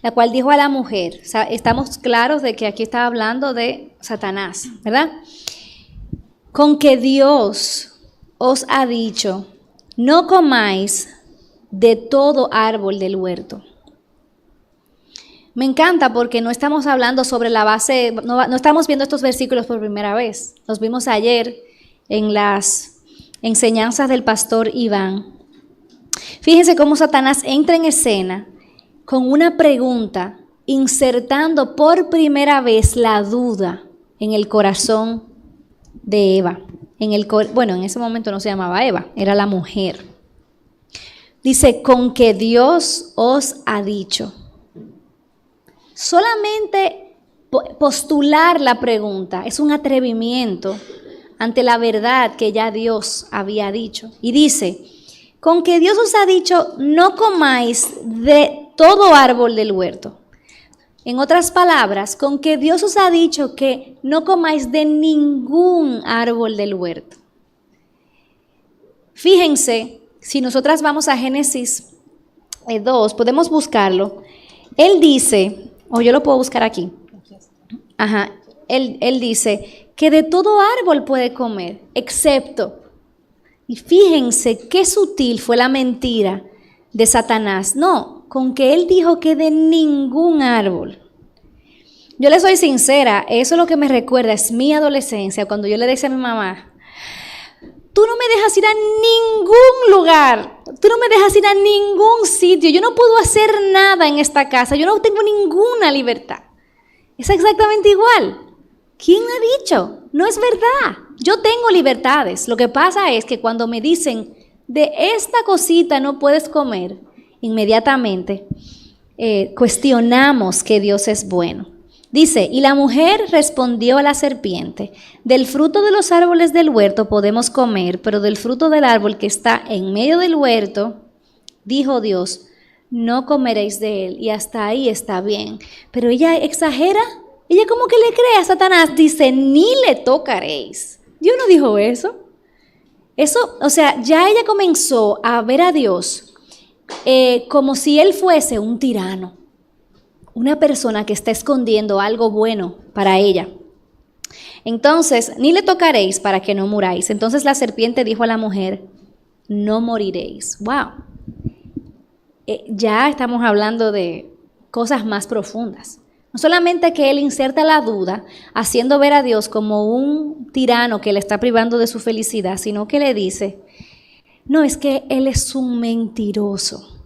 la cual dijo a la mujer, estamos claros de que aquí está hablando de Satanás, ¿verdad? Con que Dios os ha dicho, no comáis de todo árbol del huerto. Me encanta porque no estamos hablando sobre la base, no estamos viendo estos versículos por primera vez. Los vimos ayer en las enseñanzas del pastor Iván. Fíjense cómo Satanás entra en escena con una pregunta, insertando por primera vez la duda en el corazón de Eva. En ese momento no se llamaba Eva, era la mujer. Dice, con que Dios os ha dicho. Solamente postular la pregunta es un atrevimiento ante la verdad que ya Dios había dicho. Y dice, con que Dios os ha dicho, no comáis de todo árbol del huerto. En otras palabras, con que Dios os ha dicho que no comáis de ningún árbol del huerto. Fíjense, si nosotras vamos a Génesis 2, podemos buscarlo. Él dice, o yo lo puedo buscar aquí. Él dice que de todo árbol puede comer, excepto. Y fíjense qué sutil fue la mentira de Satanás. No, con que él dijo que de ningún árbol. Yo le soy sincera, eso es lo que me recuerda, es mi adolescencia, cuando yo le decía a mi mamá, tú no me dejas ir a ningún lugar, tú no me dejas ir a ningún sitio, yo no puedo hacer nada en esta casa, yo no tengo ninguna libertad. Es exactamente igual. ¿Quién ha dicho? No es verdad. Yo tengo libertades. Lo que pasa es que cuando me dicen, de esta cosita no puedes comer, inmediatamente cuestionamos que Dios es bueno. Dice, y la mujer respondió a la serpiente, del fruto de los árboles del huerto podemos comer, pero del fruto del árbol que está en medio del huerto, dijo Dios, no comeréis de él. Y hasta ahí está bien. Pero ella exagera. Ella como que le cree a Satanás, dice, ni le tocaréis. Dios no dijo eso. Eso, o sea, ya ella comenzó a ver a Dios como si él fuese un tirano, una persona que está escondiendo algo bueno para ella. Entonces, ni le tocaréis para que no muráis. Entonces la serpiente dijo a la mujer, no moriréis. Wow. Ya estamos hablando de cosas más profundas. No solamente que él inserta la duda, haciendo ver a Dios como un tirano que le está privando de su felicidad, sino que le dice, no, es que él es un mentiroso.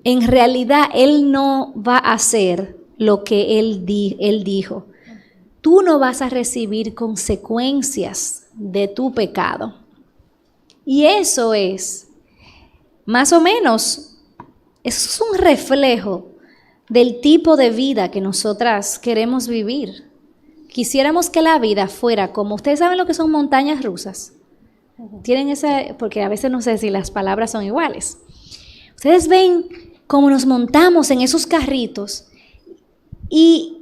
En realidad, él no va a hacer lo que él dijo. Tú no vas a recibir consecuencias de tu pecado. Y eso es, más o menos, eso es un reflejo del tipo de vida que nosotras queremos vivir. Quisiéramos que la vida fuera como, ustedes saben lo que son montañas rusas. Tienen esa, porque a veces no sé si las palabras son iguales. Ustedes ven cómo nos montamos en esos carritos y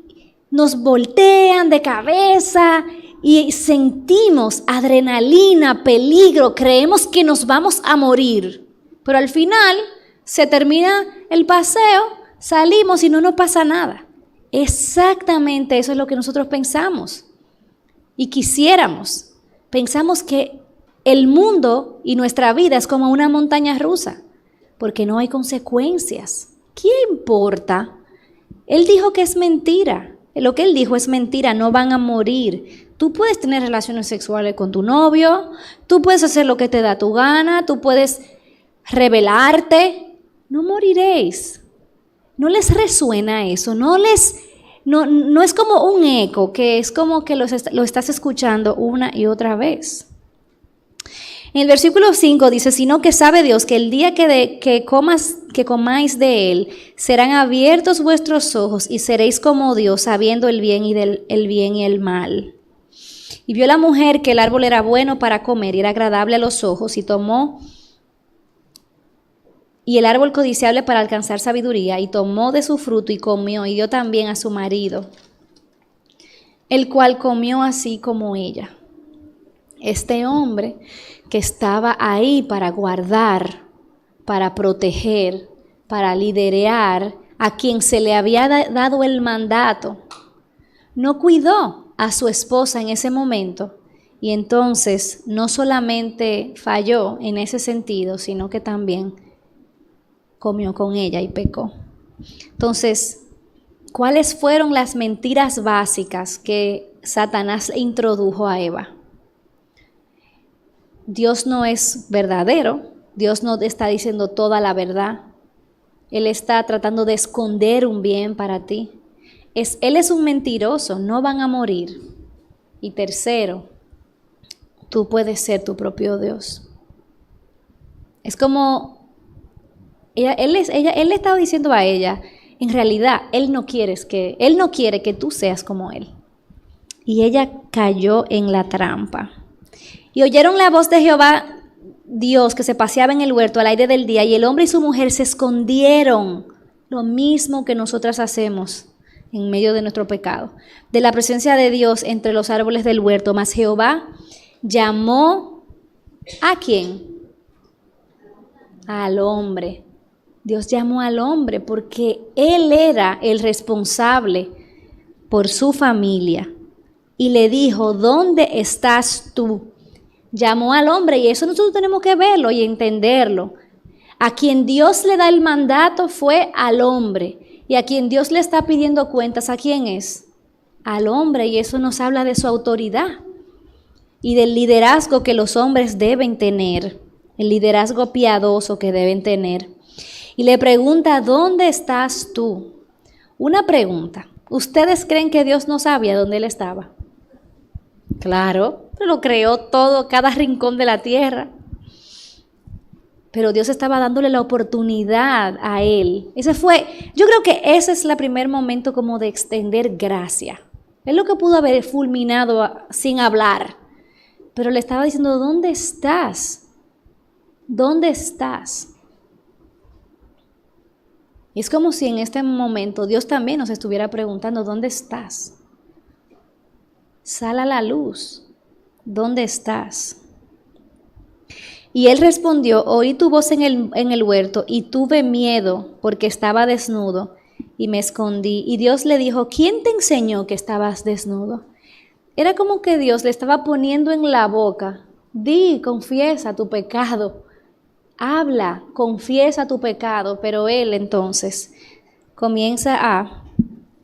nos voltean de cabeza y sentimos adrenalina, peligro, creemos que nos vamos a morir. Pero al final se termina el paseo, salimos y no nos pasa nada. Exactamente eso es lo que nosotros pensamos y quisiéramos. Pensamos que el mundo y nuestra vida es como una montaña rusa, porque no hay consecuencias. ¿Qué importa? Él dijo que es mentira. Lo que él dijo es mentira, no van a morir. Tú puedes tener relaciones sexuales con tu novio, tú puedes hacer lo que te da tu gana, tú puedes rebelarte, no moriréis. ¿No les resuena eso? No es como un eco, que es como que lo estás escuchando una y otra vez. En el versículo 5 dice, sino que sabe Dios que el día que comáis de él, serán abiertos vuestros ojos y seréis como Dios, sabiendo el bien y el mal. Y vio la mujer que el árbol era bueno para comer y era agradable a los ojos, y el árbol codiciable para alcanzar sabiduría, y tomó de su fruto y comió, y dio también a su marido, el cual comió así como ella. Este hombre que estaba ahí para guardar, para proteger, para liderar, a quien se le había dado el mandato, no cuidó a su esposa en ese momento y entonces no solamente falló en ese sentido, sino que también comió con ella y pecó. Entonces, ¿cuáles fueron las mentiras básicas que Satanás le introdujo a Eva? Dios no es verdadero, Dios no está diciendo toda la verdad. Él está tratando de esconder un bien para ti. Él es un mentiroso, no van a morir. Y tercero, tú puedes ser tu propio Dios. Es como, él le estaba diciendo a ella, en realidad, Él no quiere que tú seas como Él. Y ella cayó en la trampa. Y oyeron la voz de Jehová, Dios, que se paseaba en el huerto al aire del día, y el hombre y su mujer se escondieron, lo mismo que nosotras hacemos en medio de nuestro pecado, de la presencia de Dios entre los árboles del huerto. Mas Jehová llamó, ¿a quién? Al hombre. Dios llamó al hombre porque él era el responsable por su familia. Y le dijo, ¿dónde estás tú? Llamó al hombre, y eso nosotros tenemos que verlo y entenderlo. A quien Dios le da el mandato fue al hombre, y a quien Dios le está pidiendo cuentas, ¿a quién es? Al hombre, y eso nos habla de su autoridad y del liderazgo que los hombres deben tener, el liderazgo piadoso que deben tener. Y le pregunta, ¿dónde estás tú? Una pregunta, ¿ustedes creen que Dios no sabía dónde él estaba? Claro, lo creó todo, cada rincón de la tierra. Pero Dios estaba dándole la oportunidad a él. Yo creo que ese es el primer momento como de extender gracia. Es lo que pudo haber fulminado sin hablar. Pero le estaba diciendo, ¿dónde estás? ¿Dónde estás? Y es como si en este momento Dios también nos estuviera preguntando, ¿dónde estás? Sal a la luz. ¿Dónde estás? Y él respondió, oí tu voz en el huerto y tuve miedo porque estaba desnudo y me escondí. Y Dios le dijo, ¿quién te enseñó que estabas desnudo? Era como que Dios le estaba poniendo en la boca, confiesa tu pecado, habla, confiesa tu pecado. Pero él entonces comienza a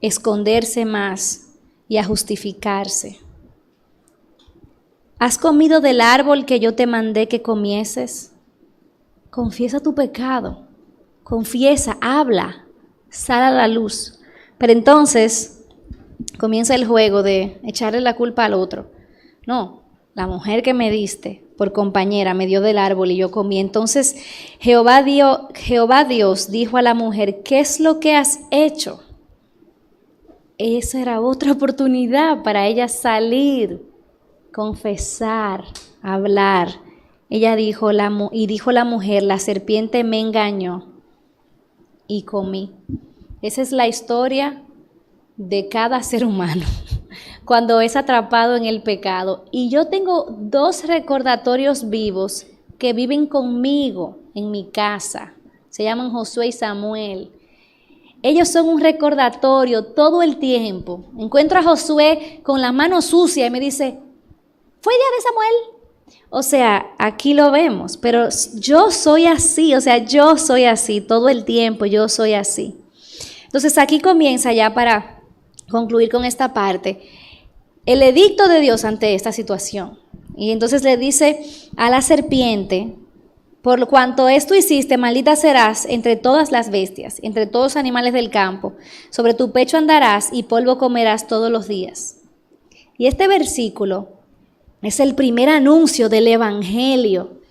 esconderse más y a justificarse. ¿Has comido del árbol que yo te mandé que comieses? Confiesa tu pecado, confiesa, habla, sal a la luz. Pero entonces comienza el juego de echarle la culpa al otro. No, la mujer que me diste por compañera me dio del árbol y yo comí. Entonces Jehová Dios dijo a la mujer, ¿qué es lo que has hecho? Esa era otra oportunidad para ella salir, confesar, hablar. Ella dijo, dijo la mujer, la serpiente me engañó y comí. Esa es la historia de cada ser humano cuando es atrapado en el pecado. Y yo tengo dos recordatorios vivos que viven conmigo en mi casa. Se llaman Josué y Samuel. Ellos son un recordatorio todo el tiempo. Encuentro a Josué con la mano sucia y me dice, ¿fue día de Samuel? O sea, aquí lo vemos, pero yo soy así, yo soy así todo el tiempo, yo soy así. Entonces aquí comienza ya para concluir con esta parte, el edicto de Dios ante esta situación. Y entonces le dice a la serpiente, por cuanto esto hiciste, maldita serás entre todas las bestias, entre todos los animales del campo, sobre tu pecho andarás y polvo comerás todos los días. Y este versículo es el primer anuncio del evangelio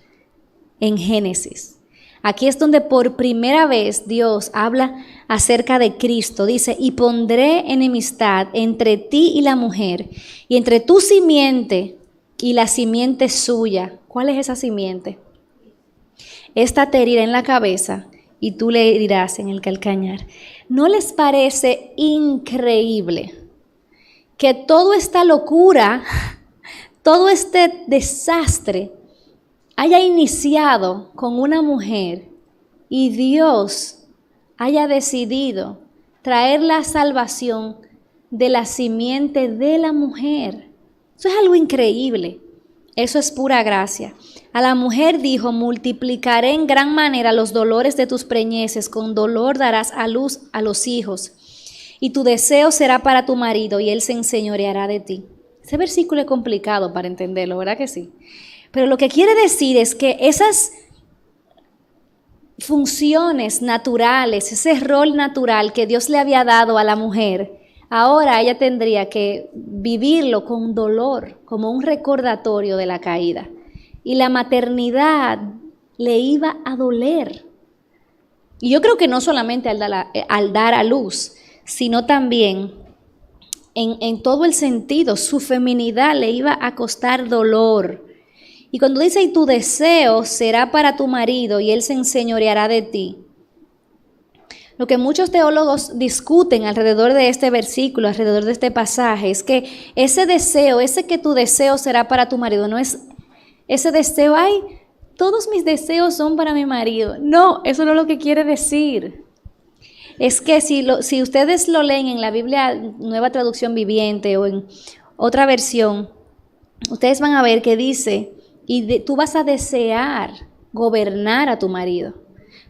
en Génesis. Aquí es donde por primera vez Dios habla acerca de Cristo. Dice, y pondré enemistad entre ti y la mujer, y entre tu simiente y la simiente suya. ¿Cuál es esa simiente? Esta te herirá en la cabeza y tú le herirás en el calcañar. ¿No les parece increíble que toda esta locura, todo este desastre haya iniciado con una mujer y Dios haya decidido traer la salvación de la simiente de la mujer. Eso es algo increíble. Eso es pura gracia. A la mujer dijo: multiplicaré en gran manera los dolores de tus preñeces, con dolor darás a luz a los hijos, y tu deseo será para tu marido, y él se enseñoreará de ti. Ese versículo es complicado para entenderlo, ¿verdad que sí? Pero lo que quiere decir es que esas funciones naturales, ese rol natural que Dios le había dado a la mujer, ahora ella tendría que vivirlo con dolor, como un recordatorio de la caída. Y la maternidad le iba a doler. Y yo creo que no solamente al dar a luz, sino también en todo el sentido, su feminidad le iba a costar dolor. Y cuando dice: y tu deseo será para tu marido, y él se enseñoreará de ti. Lo que muchos teólogos discuten alrededor de este versículo, alrededor de este pasaje, es que ese deseo, ese que tu deseo será para tu marido, no es ese deseo: ay, todos mis deseos son para mi marido. No, eso no es lo que quiere decir. Es que si ustedes lo leen en la Biblia Nueva Traducción Viviente o en otra versión, ustedes van a ver que dice: tú vas a desear gobernar a tu marido.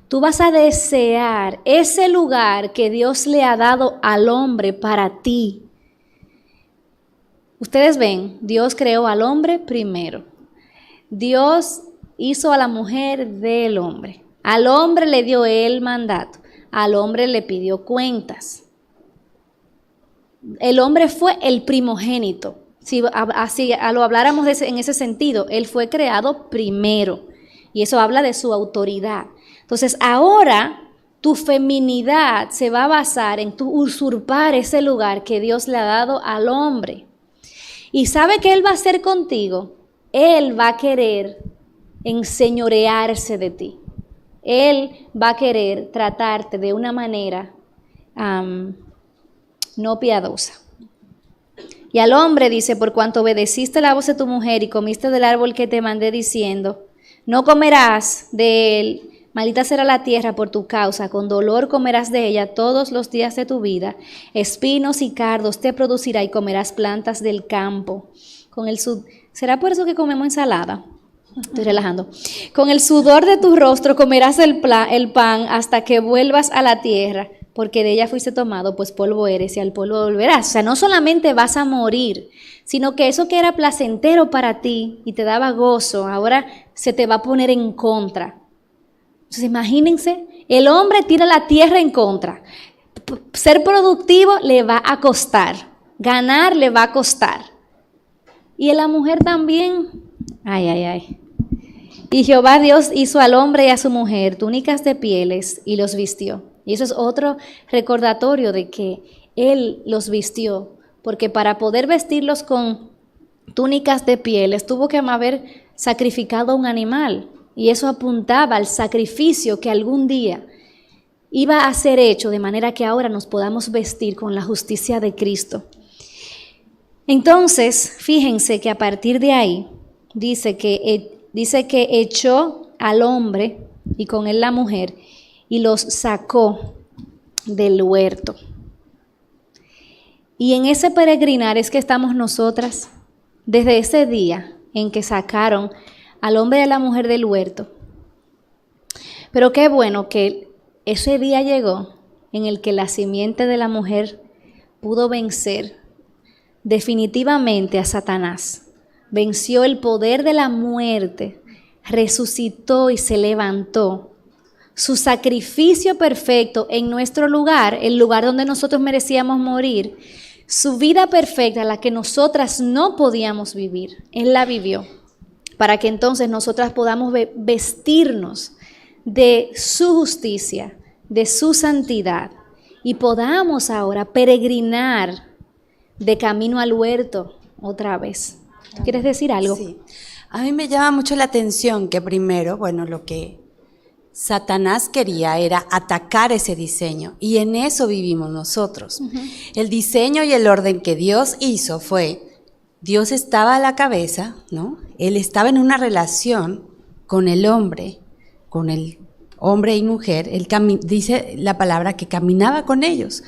Tú vas a desear ese lugar que Dios le ha dado al hombre para ti. Ustedes ven, Dios creó al hombre primero. Dios hizo a la mujer del hombre. Al hombre le dio el mandato. Al hombre le pidió cuentas. El hombre fue el primogénito. Si así lo habláramos en ese sentido, él fue creado primero. Y eso habla de su autoridad. Entonces ahora tu feminidad se va a basar en tu usurpar ese lugar que Dios le ha dado al hombre. ¿Y sabe qué él va a hacer contigo? Él va a querer enseñorearse de ti. Él va a querer tratarte de una manera no piadosa. Y al hombre dice: por cuanto obedeciste la voz de tu mujer y comiste del árbol que te mandé diciendo: no comerás de él, maldita será la tierra por tu causa, con dolor comerás de ella todos los días de tu vida, espinos y cardos te producirá y comerás plantas del campo. ¿Será por eso que comemos ensalada? Estoy relajando. Con el sudor de tu rostro comerás el pan hasta que vuelvas a la tierra, porque de ella fuiste tomado, pues polvo eres y al polvo volverás. O sea, no solamente vas a morir, sino que eso que era placentero para ti y te daba gozo, ahora se te va a poner en contra. Entonces imagínense, el hombre tira la tierra en contra. Ser productivo le va a costar, ganar le va a costar. Y a la mujer también, ay. Y Jehová Dios hizo al hombre y a su mujer túnicas de pieles y los vistió. Y eso es otro recordatorio de que Él los vistió, porque para poder vestirlos con túnicas de pieles tuvo que haber sacrificado un animal. Y eso apuntaba al sacrificio que algún día iba a ser hecho, de manera que ahora nos podamos vestir con la justicia de Cristo. Entonces, fíjense que a partir de ahí, dice que echó al hombre y con él la mujer y los sacó del huerto. Y en ese peregrinar es que estamos nosotras, desde ese día en que sacaron al hombre y a la mujer del huerto. Pero qué bueno que ese día llegó en el que la simiente de la mujer pudo vencer definitivamente a Satanás. Venció el poder de la muerte, resucitó y se levantó. Su sacrificio perfecto en nuestro lugar, el lugar donde nosotros merecíamos morir, su vida perfecta, la que nosotras no podíamos vivir, Él la vivió, para que entonces nosotras podamos vestirnos de su justicia, de su santidad, y podamos ahora peregrinar de camino al huerto otra vez. ¿Tú quieres decir algo? Sí. A mí me llama mucho la atención que primero, lo que Satanás quería era atacar ese diseño, y en eso vivimos nosotros. Uh-huh. El diseño y el orden que Dios hizo fue, Dios estaba a la cabeza, ¿no? Él estaba en una relación con el hombre, con hombre y mujer, dice la palabra que caminaba con ellos.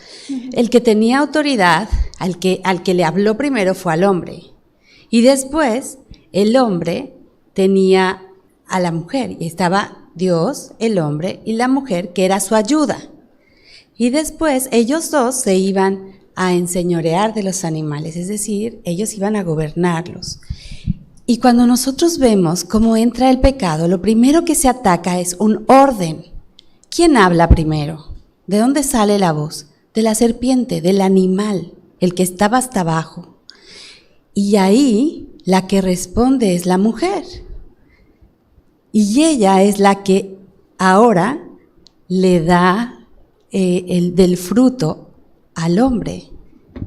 El que tenía autoridad, al que le habló primero fue al hombre. Y después el hombre tenía a la mujer, y estaba Dios, el hombre y la mujer, que era su ayuda. Y después ellos dos se iban a enseñorear de los animales, es decir, ellos iban a gobernarlos. Y cuando nosotros vemos cómo entra el pecado, lo primero que se ataca es un orden. ¿Quién habla primero? ¿De dónde sale la voz? De la serpiente, del animal, el que estaba hasta abajo. Y ahí la que responde es la mujer. Y ella es la que ahora le da del fruto al hombre.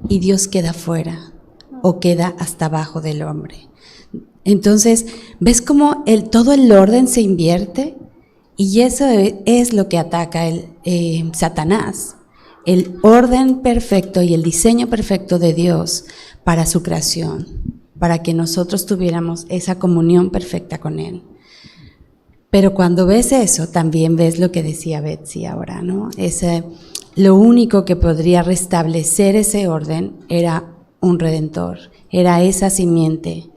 Y Dios queda fuera o queda hasta abajo del hombre. Entonces, ¿ves cómo todo el orden se invierte? Y eso es lo que ataca Satanás. El orden perfecto y el diseño perfecto de Dios para su creación, para que nosotros tuviéramos esa comunión perfecta con Él. Pero cuando ves eso, también ves lo que decía Betsy ahora, ¿no? Lo único que podría restablecer ese orden era un Redentor, era esa simiente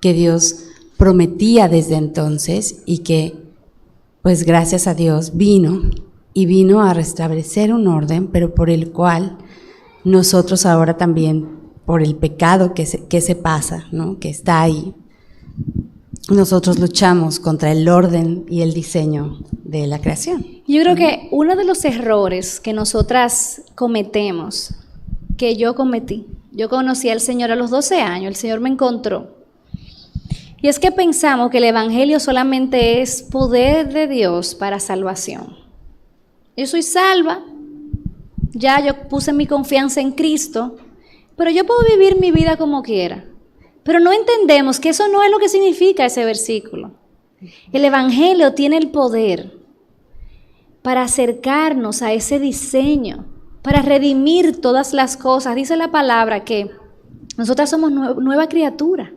que Dios prometía desde entonces y que, pues gracias a Dios, vino a restablecer un orden, pero por el cual nosotros ahora también, por el pecado que se pasa, ¿no? Que está ahí, nosotros luchamos contra el orden y el diseño de la creación. Yo creo que uno de los errores que nosotras cometemos, que yo cometí, yo conocí al Señor a los 12 años, el Señor me encontró, y es que pensamos que el Evangelio solamente es poder de Dios para salvación. Yo soy salva, ya yo puse mi confianza en Cristo, pero yo puedo vivir mi vida como quiera. Pero no entendemos que eso no es lo que significa ese versículo. El Evangelio tiene el poder para acercarnos a ese diseño, para redimir todas las cosas. Dice la palabra que nosotras somos nueva criatura.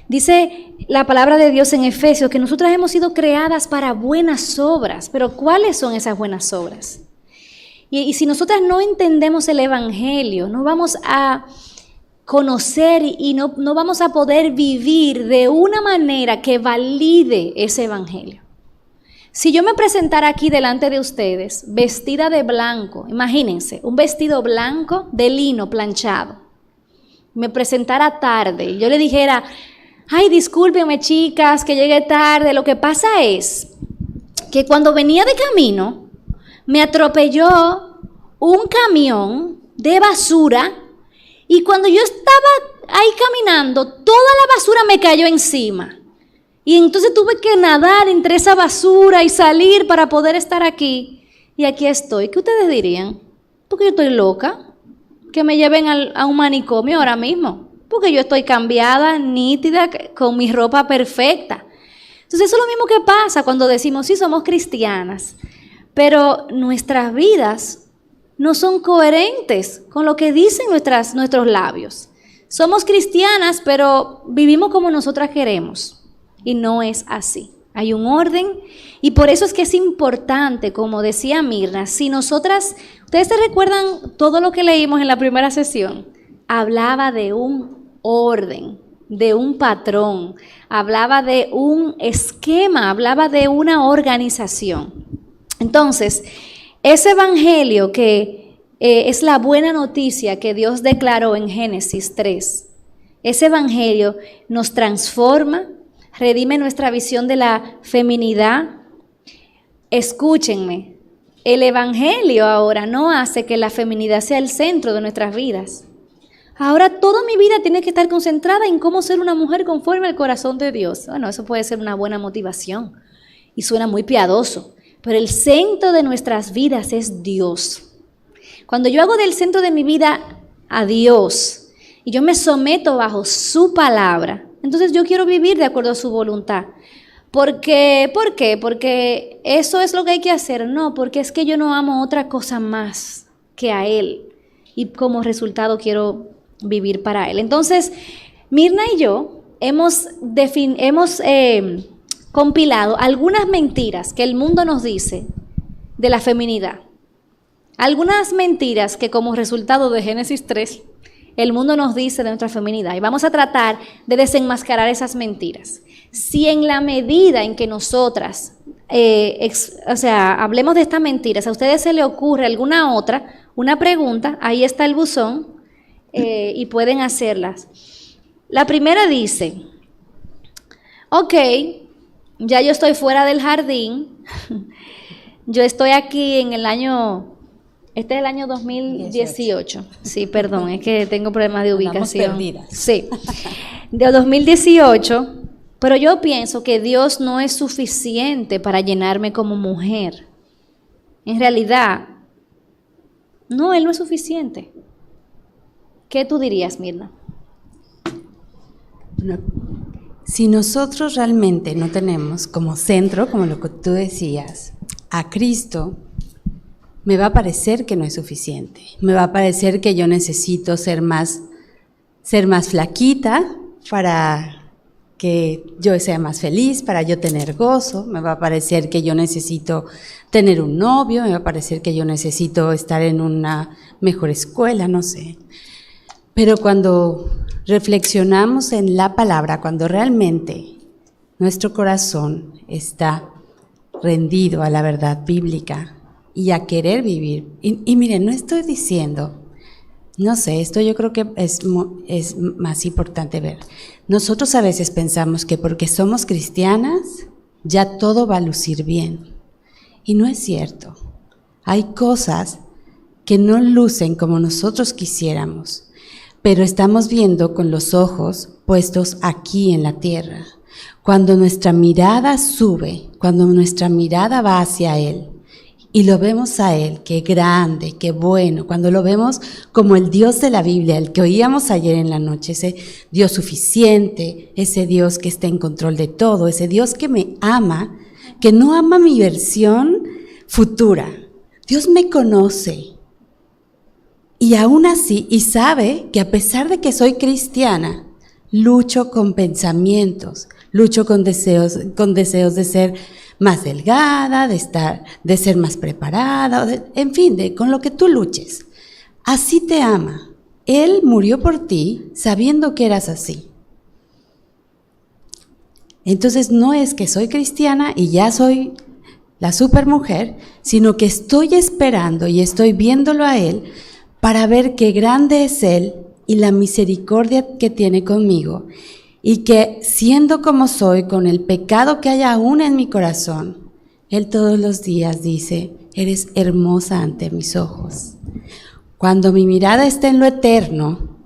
Dice la palabra de Dios en Efesios que nosotras hemos sido creadas para buenas obras. Pero ¿cuáles son esas buenas obras? Y si nosotras no entendemos el Evangelio, no vamos a conocer y no vamos a poder vivir de una manera que valide ese Evangelio. Si yo me presentara aquí delante de ustedes vestida de blanco, imagínense, un vestido blanco de lino planchado, me presentara tarde y yo le dijera, ay, discúlpenme chicas que llegué tarde, lo que pasa es que cuando venía de camino me atropelló un camión de basura. Y cuando yo estaba ahí caminando, toda la basura me cayó encima. Y entonces tuve que nadar entre esa basura y salir para poder estar aquí. Y aquí estoy. ¿Qué ustedes dirían? Porque yo estoy loca. Que me lleven a un manicomio ahora mismo. Porque yo estoy cambiada, nítida, con mi ropa perfecta. Entonces eso es lo mismo que pasa cuando decimos, sí, somos cristianas. Pero nuestras vidas no son coherentes con lo que dicen nuestros labios. Somos cristianas, pero vivimos como nosotras queremos. Y no es así. Hay un orden y por eso es que es importante, como decía Mirna, si nosotras, ustedes se recuerdan todo lo que leímos en la primera sesión, hablaba de un orden, de un patrón, hablaba de un esquema, hablaba de una organización. Entonces, ese evangelio que es la buena noticia que Dios declaró en Génesis 3, ese evangelio nos transforma, redime nuestra visión de la feminidad. Escúchenme, el evangelio ahora no hace que la feminidad sea el centro de nuestras vidas. Ahora toda mi vida tiene que estar concentrada en cómo ser una mujer conforme al corazón de Dios. Bueno, eso puede ser una buena motivación y suena muy piadoso. Pero el centro de nuestras vidas es Dios. Cuando yo hago del centro de mi vida a Dios y yo me someto bajo su palabra, entonces yo quiero vivir de acuerdo a su voluntad. ¿Por qué? Porque eso es lo que hay que hacer. No, porque es que yo no amo otra cosa más que a Él. Y como resultado quiero vivir para Él. Entonces, Mirna y yo hemos compilado algunas mentiras que el mundo nos dice de la feminidad. Algunas mentiras que como resultado de Génesis 3, el mundo nos dice de nuestra feminidad. Y vamos a tratar de desenmascarar esas mentiras. Si en la medida en que nosotras, hablemos de estas mentiras, a ustedes se les ocurre alguna otra, una pregunta, ahí está el buzón y pueden hacerlas. La primera dice, ok, ya yo estoy fuera del jardín, yo estoy aquí en el año... Este es el año 2018. Sí, perdón, es que tengo problemas de ubicación. Estamos perdidas. Sí, de 2018, pero yo pienso que Dios no es suficiente para llenarme como mujer. En realidad, no, Él no es suficiente. ¿Qué tú dirías, Mirna? Bueno, si nosotros realmente no tenemos como centro, como lo que tú decías, a Cristo, me va a parecer que no es suficiente. Me va a parecer que yo necesito ser más flaquita para que yo sea más feliz, para yo tener gozo. Me va a parecer que yo necesito tener un novio, me va a parecer que yo necesito estar en una mejor escuela, no sé. Pero cuando reflexionamos en la palabra, cuando realmente nuestro corazón está rendido a la verdad bíblica, y a querer vivir. Y miren, no estoy diciendo, no sé, esto yo creo que es más importante ver. Nosotros a veces pensamos que porque somos cristianas, ya todo va a lucir bien. Y no es cierto. Hay cosas que no lucen como nosotros quisiéramos, pero estamos viendo con los ojos puestos aquí en la tierra. Cuando nuestra mirada sube, cuando nuestra mirada va hacia Él, y lo vemos a Él, qué grande, qué bueno, cuando lo vemos como el Dios de la Biblia, el que oíamos ayer en la noche, ese Dios suficiente, ese Dios que está en control de todo, ese Dios que me ama, que no ama mi versión futura. Dios me conoce y aún así, y sabe que a pesar de que soy cristiana, lucho con pensamientos, lucho con deseos de ser más delgada, de ser más preparada, en fin, con lo que tú luches. Así te ama. Él murió por ti sabiendo que eras así. Entonces no es que soy cristiana y ya soy la supermujer, sino que estoy esperando y estoy viéndolo a Él para ver qué grande es Él y la misericordia que tiene conmigo. Y que siendo como soy, con el pecado que hay aún en mi corazón, Él todos los días dice, eres hermosa ante mis ojos. Cuando mi mirada está en lo eterno,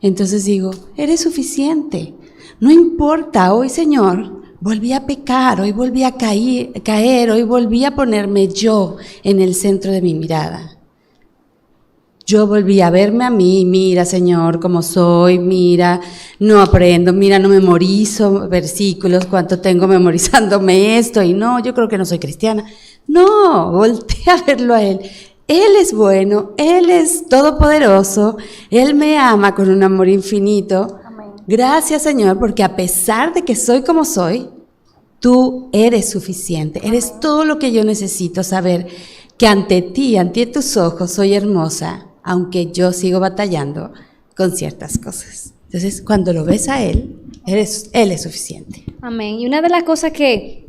entonces digo, eres suficiente. No importa, hoy Señor, volví a pecar, hoy volví a caer, hoy volví a ponerme yo en el centro de mi mirada. Yo volví a verme a mí, mira Señor, cómo soy, mira, no aprendo, mira, no memorizo versículos, cuánto tengo memorizándome esto, y no, yo creo que no soy cristiana. No, volteé a verlo a Él. Él es bueno, Él es todopoderoso, Él me ama con un amor infinito. Amén. Gracias Señor, porque a pesar de que soy como soy, tú eres suficiente, eres Amén. Todo lo que yo necesito saber, que ante ti, ante tus ojos, soy hermosa, aunque yo sigo batallando con ciertas cosas. Entonces, cuando lo ves a Él, Él es suficiente. Amén. Y una de las cosas que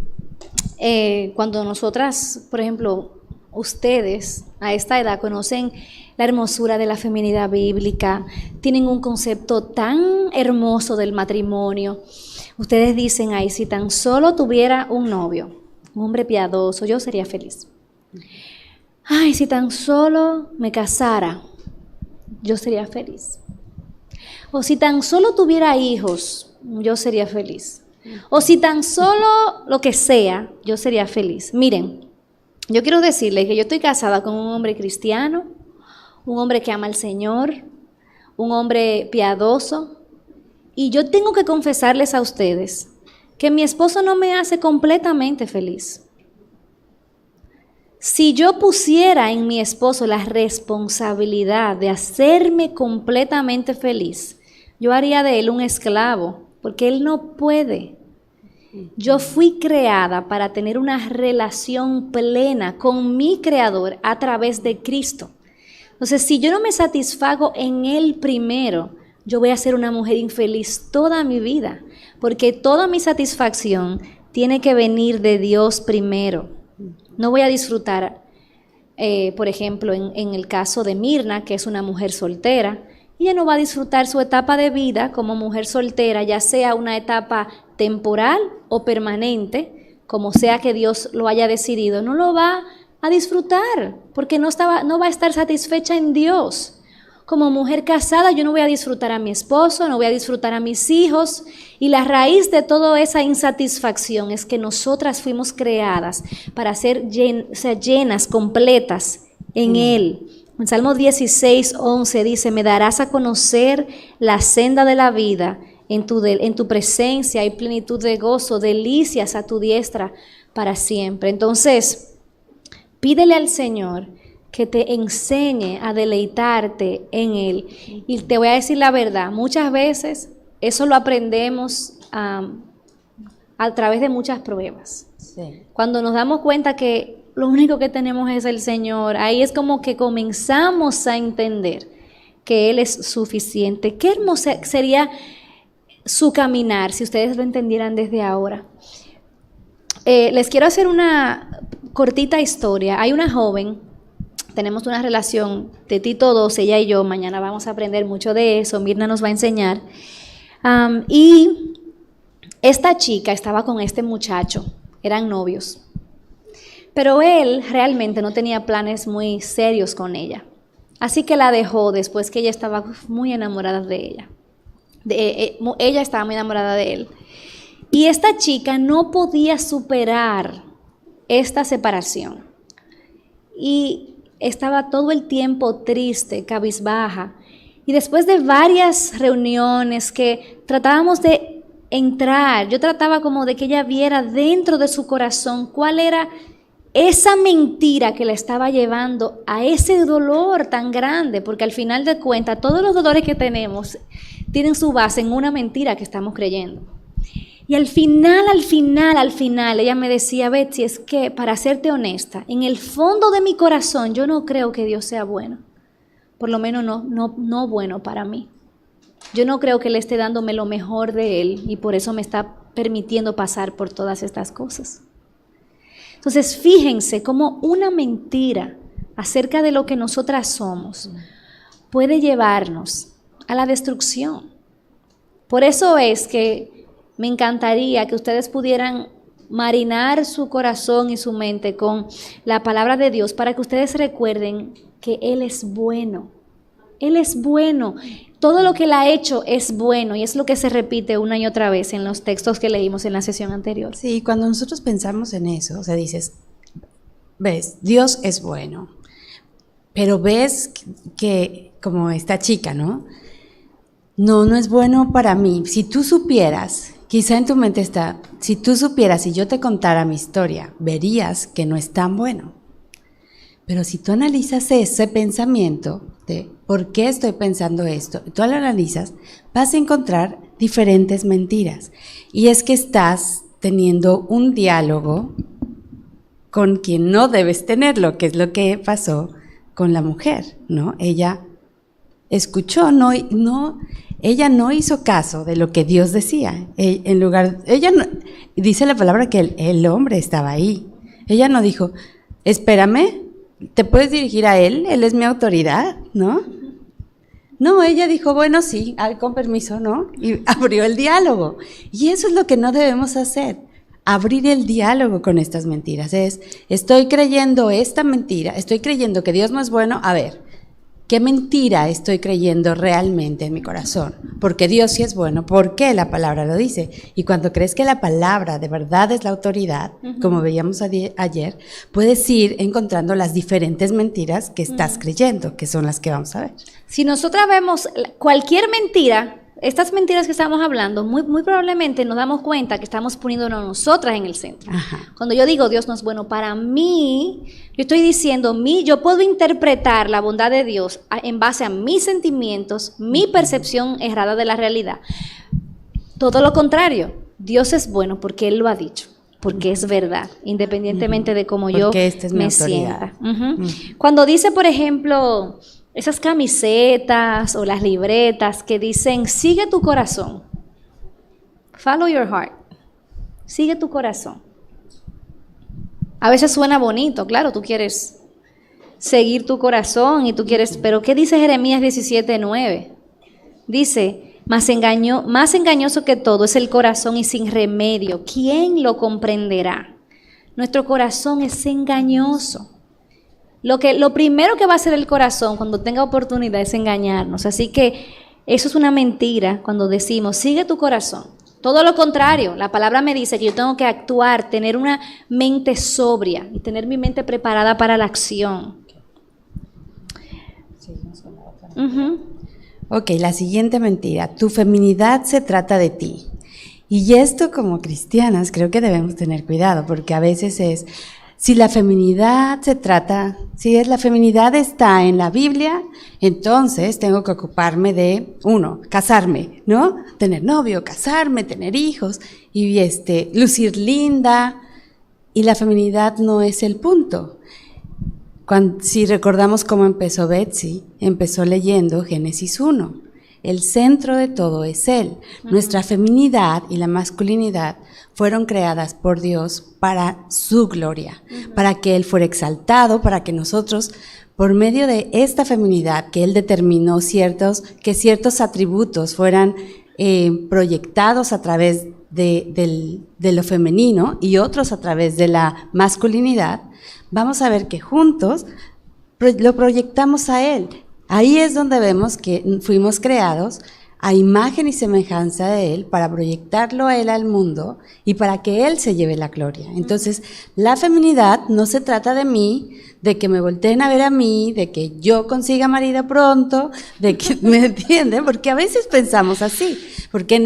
cuando nosotras, por ejemplo, ustedes a esta edad conocen la hermosura de la feminidad bíblica, tienen un concepto tan hermoso del matrimonio, ustedes dicen, ay, si tan solo tuviera un novio, un hombre piadoso, yo sería feliz. Ay, si tan solo me casara, yo sería feliz. O si tan solo tuviera hijos, yo sería feliz. O si tan solo lo que sea, yo sería feliz. Miren, yo quiero decirles que yo estoy casada con un hombre cristiano, un hombre que ama al Señor, un hombre piadoso, y yo tengo que confesarles a ustedes que mi esposo no me hace completamente feliz. Si yo pusiera en mi esposo la responsabilidad de hacerme completamente feliz, yo haría de él un esclavo, porque él no puede. Yo fui creada para tener una relación plena con mi Creador a través de Cristo. Entonces, si yo no me satisfago en Él primero, yo voy a ser una mujer infeliz toda mi vida, porque toda mi satisfacción tiene que venir de Dios primero. No voy a disfrutar, por ejemplo, en el caso de Mirna, que es una mujer soltera, ella no va a disfrutar su etapa de vida como mujer soltera, ya sea una etapa temporal o permanente, como sea que Dios lo haya decidido, no lo va a disfrutar, porque no va a estar satisfecha en Dios. Como mujer casada yo no voy a disfrutar a mi esposo, no voy a disfrutar a mis hijos, y la raíz de toda esa insatisfacción es que nosotras fuimos creadas para ser llenas, completas en Él. En Salmo 16:11 dice, me darás a conocer la senda de la vida, en tu presencia hay plenitud de gozo, delicias a tu diestra para siempre. Entonces, pídele al Señor que te enseñe a deleitarte en Él. Y te voy a decir la verdad, muchas veces eso lo aprendemos a través de muchas pruebas. Sí. Cuando nos damos cuenta que lo único que tenemos es el Señor, ahí es como que comenzamos a entender que Él es suficiente. Qué hermoso sería su caminar si ustedes lo entendieran desde ahora. Les quiero hacer una cortita historia. Hay una joven, tenemos una relación de Tito 2, ella y yo, mañana vamos a aprender mucho de eso, Mirna nos va a enseñar. Y esta chica estaba con este muchacho, eran novios, pero él realmente no tenía planes muy serios con ella, así que la dejó después que ella estaba muy enamorada de ella. Ella estaba muy enamorada de él. Y esta chica no podía superar esta separación. Y estaba todo el tiempo triste, cabizbaja. Y después de varias reuniones que tratábamos de entrar, yo trataba como de que ella viera dentro de su corazón cuál era esa mentira que la estaba llevando a ese dolor tan grande, porque al final de cuentas todos los dolores que tenemos tienen su base en una mentira que estamos creyendo. Y al final, ella me decía, Betsy, es que para serte honesta, en el fondo de mi corazón yo no creo que Dios sea bueno, por lo menos no bueno para mí. Yo no creo que Él esté dándome lo mejor de Él y por eso me está permitiendo pasar por todas estas cosas. Entonces, fíjense cómo una mentira acerca de lo que nosotras somos puede llevarnos a la destrucción. Por eso es que me encantaría que ustedes pudieran marinar su corazón y su mente con la palabra de Dios para que ustedes recuerden que Él es bueno. Él es bueno. Todo lo que Él ha hecho es bueno y es lo que se repite una y otra vez en los textos que leímos en la sesión anterior. Sí, cuando nosotros pensamos en eso, o sea, dices, ves, Dios es bueno, pero ves que como esta chica, ¿no? No es bueno para mí. Si tú supieras, quizá en tu mente está, si tú supieras, si yo te contara mi historia, verías que no es tan bueno. Pero si tú analizas ese pensamiento de ¿por qué estoy pensando esto? Tú lo analizas, vas a encontrar diferentes mentiras. Y es que estás teniendo un diálogo con quien no debes tenerlo, que es lo que pasó con la mujer, ¿no? Ella escuchó, ella no hizo caso de lo que Dios decía. Dice la palabra que el hombre estaba ahí. Ella no dijo, espérame, ¿te puedes dirigir a él? Él es mi autoridad, ¿no? No, ella dijo, bueno, sí, con permiso, ¿no? Y abrió el diálogo. Y eso es lo que no debemos hacer, abrir el diálogo con estas mentiras. Estoy creyendo esta mentira, estoy creyendo que Dios no es bueno, a ver, ¿qué mentira estoy creyendo realmente en mi corazón? Porque Dios sí es bueno, porque la palabra lo dice. Y cuando crees que la palabra de verdad es la autoridad, como veíamos ayer, puedes ir encontrando las diferentes mentiras que estás creyendo, que son las que vamos a ver. Si nosotras vemos cualquier mentira, estas mentiras que estamos hablando, muy probablemente nos damos cuenta que estamos poniéndonos nosotras en el centro. Ajá. Cuando yo digo Dios no es bueno para mí, yo estoy diciendo, yo puedo interpretar la bondad de Dios en base a mis sentimientos, mi percepción errada de la realidad. Todo lo contrario, Dios es bueno porque Él lo ha dicho, porque es verdad, independientemente de cómo yo esta es mi me autoridad. sienta. Cuando dice, por ejemplo, esas camisetas o las libretas que dicen, sigue tu corazón, follow your heart, sigue tu corazón. A veces suena bonito, claro, tú quieres seguir tu corazón y tú quieres, pero ¿qué dice Jeremías 17:9? Dice, más engañoso que todo es el corazón y sin remedio, ¿quién lo comprenderá? Nuestro corazón es engañoso. Lo primero que va a hacer el corazón cuando tenga oportunidad es engañarnos, así que eso es una mentira cuando decimos, sigue tu corazón. Todo lo contrario, la palabra me dice que yo tengo que actuar, tener una mente sobria y tener mi mente preparada para la acción. Ok, la siguiente mentira. Tu feminidad se trata de ti. Y esto como cristianas creo que debemos tener cuidado, porque a veces es, si la feminidad está en la Biblia, entonces tengo que ocuparme de, casarme, ¿no? Tener novio, casarme, tener hijos, y lucir linda, y la feminidad no es el punto. Si recordamos cómo empezó Betsy, empezó leyendo Génesis 1. El centro de todo es Él. Nuestra feminidad y la masculinidad fueron creadas por Dios para su gloria, para que Él fuera exaltado, para que nosotros, por medio de esta feminidad que Él determinó que ciertos atributos fueran proyectados a través de lo femenino y otros a través de la masculinidad, vamos a ver que juntos lo proyectamos a Él. Ahí es donde vemos que fuimos creados a imagen y semejanza de Él para proyectarlo a Él al mundo y para que Él se lleve la gloria. Entonces, la feminidad no se trata de mí, de que me volteen a ver a mí, de que yo consiga marido pronto, de que, ¿me entienden? Porque a veces pensamos así, porque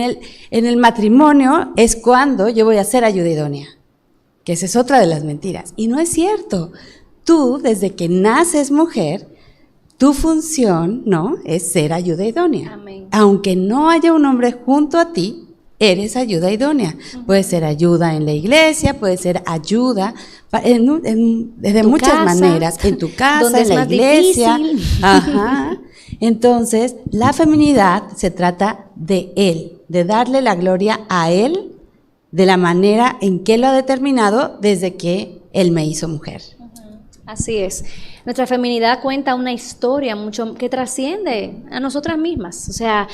en el matrimonio es cuando yo voy a ser ayuda idónea, que esa es otra de las mentiras. Y no es cierto. Tú, desde que naces mujer, tu función, ¿no?, es ser ayuda idónea. Amén. Aunque no haya un hombre junto a ti, eres ayuda idónea. Puede ser ayuda en la iglesia, puede ser ayuda de muchas maneras, en tu casa, en la iglesia. Ajá. Entonces, la feminidad se trata de Él, de darle la gloria a Él de la manera en que lo ha determinado desde que Él me hizo mujer. Así es. Nuestra feminidad cuenta una historia mucho que trasciende a nosotras mismas. O sea,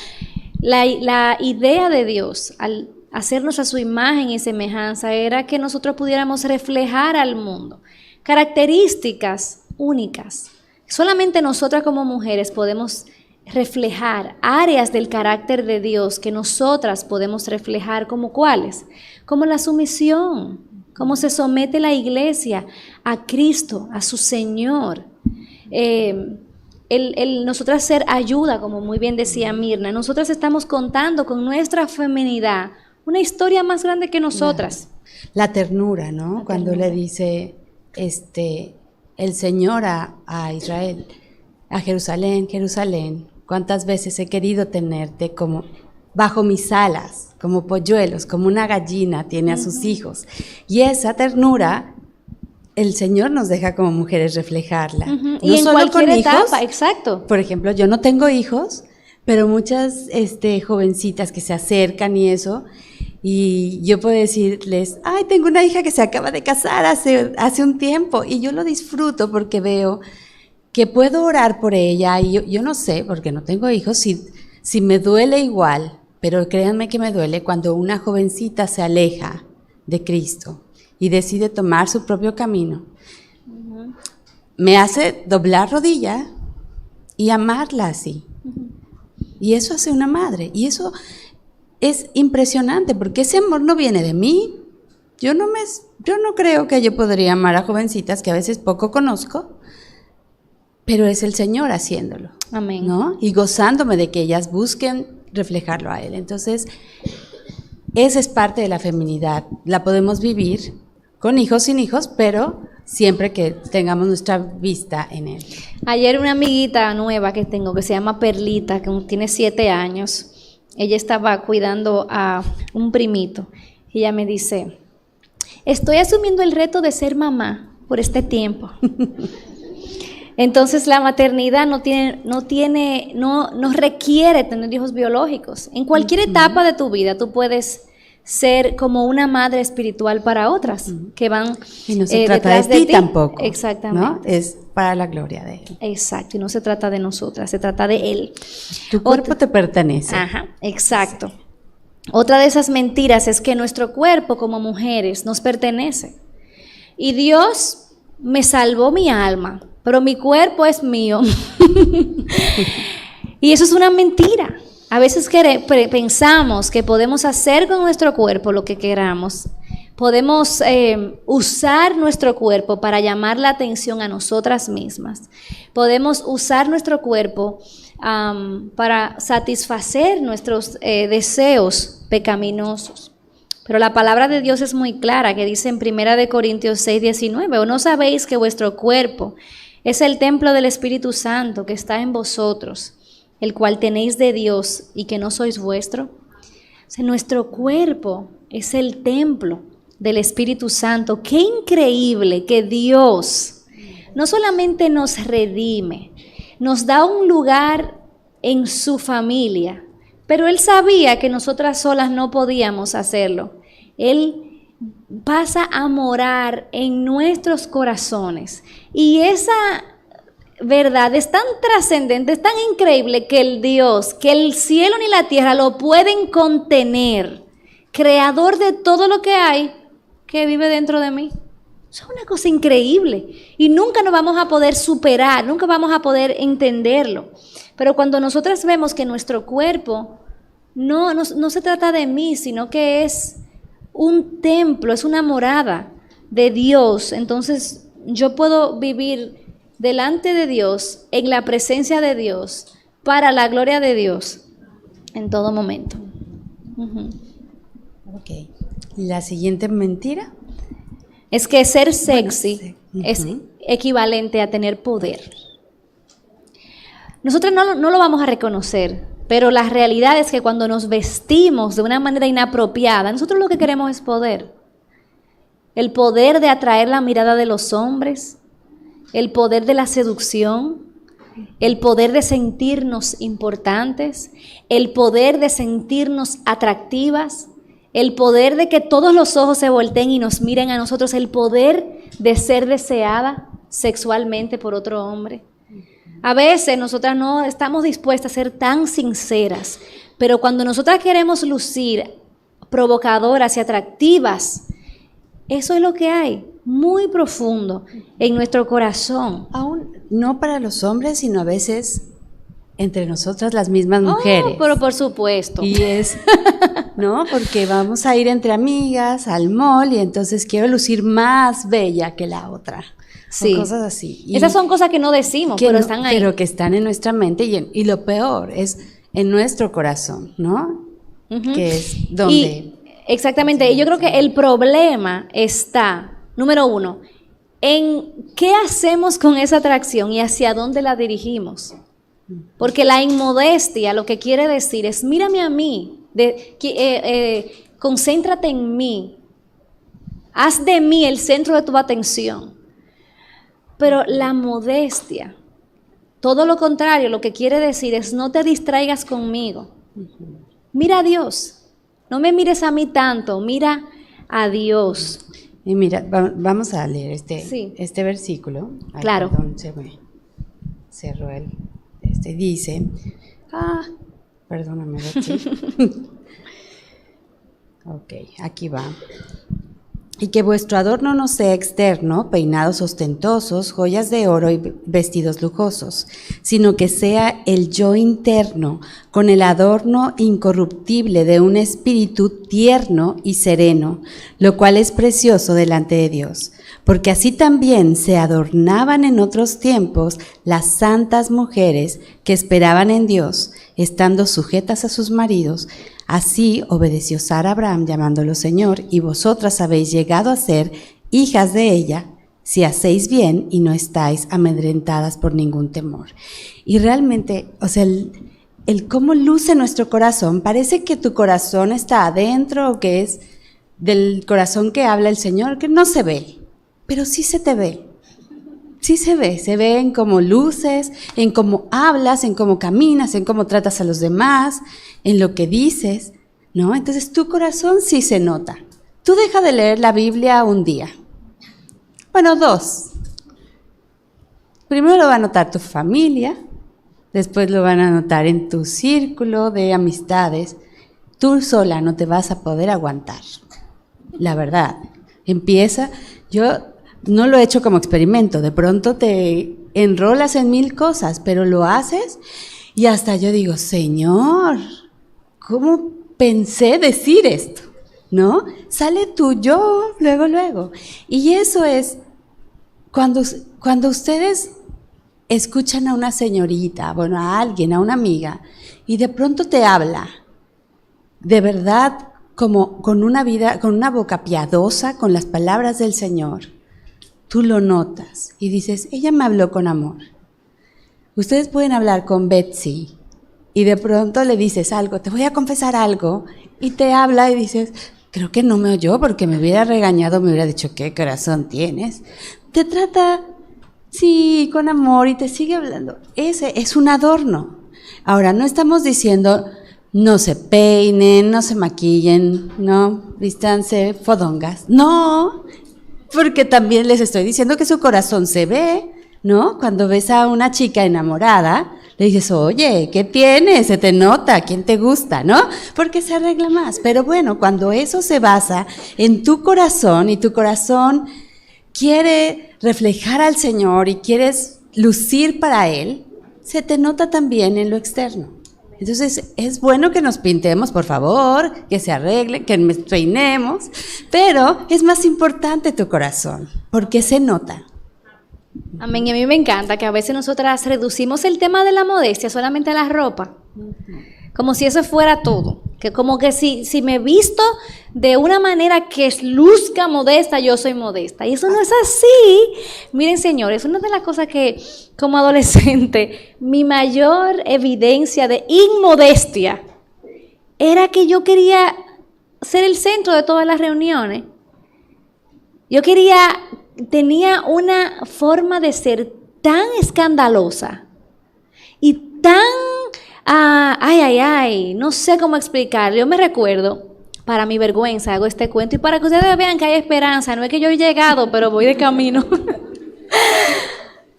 la idea de Dios al hacernos a su imagen y semejanza era que nosotros pudiéramos reflejar al mundo características únicas. Solamente nosotras como mujeres podemos reflejar áreas del carácter de Dios que nosotras podemos reflejar, como cuáles, como la sumisión, cómo se somete la iglesia a Cristo, a su Señor. Nosotras ser ayuda, como muy bien decía Mirna, nosotras estamos contando con nuestra feminidad una historia más grande que nosotras. La ternura, ¿no? Cuando le dice el Señor a Israel, a Jerusalén, Jerusalén, ¿cuántas veces he querido tenerte como bajo mis alas? Como polluelos, como una gallina tiene a sus hijos. Y esa ternura, el Señor nos deja como mujeres reflejarla. Y en cualquier etapa, exacto. Por ejemplo, yo no tengo hijos, pero muchas jovencitas que se acercan y eso, y yo puedo decirles, ay, tengo una hija que se acaba de casar hace un tiempo, y yo lo disfruto porque veo que puedo orar por ella, y yo no sé, porque no tengo hijos, si me duele igual. Pero créanme que me duele cuando una jovencita se aleja de Cristo y decide tomar su propio camino. Me hace doblar rodilla y amarla así. Y eso hace una madre. Y eso es impresionante porque ese amor no viene de mí. Yo no creo que yo podría amar a jovencitas que a veces poco conozco, pero es el Señor haciéndolo. Amén. ¿No? Y gozándome de que ellas busquen reflejarlo a Él. Entonces, esa es parte de la feminidad. La podemos vivir con hijos, sin hijos, pero siempre que tengamos nuestra vista en Él. Ayer una amiguita nueva que tengo, que se llama Perlita, que tiene 7 años, ella estaba cuidando a un primito, Y ella me dice, estoy asumiendo el reto de ser mamá por este tiempo. Entonces la maternidad no requiere tener hijos biológicos. En cualquier etapa de tu vida tú puedes ser como una madre espiritual para otras que van y no se trata de ti tampoco. Exactamente. ¿No? Es para la gloria de Él. Exacto, y no se trata de nosotras, se trata de Él. Tu cuerpo te pertenece. Ajá, exacto. Sí. Otra de esas mentiras es que nuestro cuerpo como mujeres nos pertenece. Y Dios me salvó mi alma, pero mi cuerpo es mío. Y eso es una mentira. A veces pensamos que podemos hacer con nuestro cuerpo lo que queramos. Podemos usar nuestro cuerpo para llamar la atención a nosotras mismas. Podemos usar nuestro cuerpo para satisfacer nuestros deseos pecaminosos. Pero la palabra de Dios es muy clara, que dice en 1 Corintios 6:19, ¿o no sabéis que vuestro cuerpo es el templo del Espíritu Santo que está en vosotros, el cual tenéis de Dios y que no sois vuestro? O sea, nuestro cuerpo es el templo del Espíritu Santo. Qué increíble que Dios no solamente nos redime, nos da un lugar en su familia, pero Él sabía que nosotras solas no podíamos hacerlo. Él pasa a morar en nuestros corazones y esa verdad es tan trascendente, es tan increíble que el Dios, que el cielo ni la tierra lo pueden contener, creador de todo lo que hay, que vive dentro de mí. Eso es una cosa increíble y nunca nos vamos a poder superar, nunca vamos a poder entenderlo. Pero cuando nosotras vemos que nuestro cuerpo no se trata de mí, sino que es un templo, es una morada de Dios, entonces yo puedo vivir delante de Dios, en la presencia de Dios, para la gloria de Dios, en todo momento. Ok. La siguiente mentira es que ser sexy es equivalente a tener poder. Nosotros no lo vamos a reconocer, pero la realidad es que cuando nos vestimos de una manera inapropiada, nosotros lo que queremos es poder. El poder de atraer la mirada de los hombres, el poder de la seducción, el poder de sentirnos importantes, el poder de sentirnos atractivas, el poder de que todos los ojos se volteen y nos miren a nosotros, el poder de ser deseada sexualmente por otro hombre. A veces nosotras no estamos dispuestas a ser tan sinceras, pero cuando nosotras queremos lucir provocadoras y atractivas, eso es lo que hay, muy profundo en nuestro corazón. Aún no para los hombres, sino a veces entre nosotras las mismas mujeres. Pero por supuesto. Y es, ¿no? Porque vamos a ir entre amigas al mall y entonces quiero lucir más bella que la otra. Sí. O cosas así. Esas son cosas que no decimos, pero están ahí. Pero que están en nuestra mente y lo peor es en nuestro corazón, ¿no? Que es donde... Exactamente. Y yo creo que el problema está, número uno, en qué hacemos con esa atracción y hacia dónde la dirigimos. Porque la inmodestia lo que quiere decir es, mírame a mí, concéntrate en mí, haz de mí el centro de tu atención. Pero la modestia, todo lo contrario, lo que quiere decir es, no te distraigas conmigo. Mira a Dios, no me mires a mí tanto, mira a Dios. Y mira, vamos a leer este versículo. Ay, claro. Perdón, se me cerró el... dice, perdóname, ok, aquí va. Y que vuestro adorno no sea externo, peinados ostentosos, joyas de oro y vestidos lujosos, sino que sea el yo interno, con el adorno incorruptible de un espíritu tierno y sereno, lo cual es precioso delante de Dios. Porque así también se adornaban en otros tiempos las santas mujeres que esperaban en Dios, estando sujetas a sus maridos. Así obedeció Sara a Abraham llamándolo Señor, y vosotras habéis llegado a ser hijas de ella, si hacéis bien y no estáis amedrentadas por ningún temor. Y realmente, o sea, el cómo luce nuestro corazón, parece que tu corazón está adentro o que es del corazón que habla el Señor, que no se ve, pero sí se te ve. Sí se ve en cómo luces, en cómo hablas, en cómo caminas, en cómo tratas a los demás, en lo que dices, ¿no? Entonces tu corazón sí se nota. Tú deja de leer la Biblia un día. Bueno, 2. Primero lo va a notar tu familia, después lo van a notar en tu círculo de amistades. Tú sola no te vas a poder aguantar. La verdad. Empieza, yo no lo he hecho como experimento, de pronto te enrolas en 1000 cosas, pero lo haces y hasta yo digo, Señor, ¿cómo pensé decir esto? ¿No? Sale tu yo luego. Y eso es cuando ustedes escuchan a una señorita, bueno, a alguien, a una amiga, y de pronto te habla, de verdad, como con una boca piadosa, con las palabras del Señor, tú lo notas y dices, ella me habló con amor. Ustedes pueden hablar con Betsy y de pronto le dices algo, te voy a confesar algo, y te habla y dices, creo que no me oyó porque me hubiera regañado, me hubiera dicho, ¿qué corazón tienes? Te trata, sí, con amor y te sigue hablando. Ese es un adorno. Ahora, no estamos diciendo, no se peinen, no se maquillen, no, vístanse fodongas. No, porque también les estoy diciendo que su corazón se ve, ¿no? Cuando ves a una chica enamorada, le dices, oye, ¿qué tienes? Se te nota, ¿quién te gusta? ¿No? Porque se arregla más. Pero bueno, cuando eso se basa en tu corazón y tu corazón quiere reflejar al Señor y quieres lucir para Él, se te nota también en lo externo. Entonces, es bueno que nos pintemos, por favor, que se arreglen, que nos peinemos, pero es más importante tu corazón, porque se nota. Amén. Y a mí me encanta que a veces nosotras reducimos el tema de la modestia solamente a la ropa, como si eso fuera todo. Que como que si me visto de una manera que luzca modesta, yo soy modesta. Y eso no es así. Miren, señores, una de las cosas que como adolescente, mi mayor evidencia de inmodestia era que yo quería ser el centro de todas las reuniones. Tenía una forma de ser tan escandalosa y tan... no sé cómo explicar. Yo me recuerdo, para mi vergüenza, hago este cuento y para que ustedes vean que hay esperanza. No es que yo he llegado, pero voy de camino.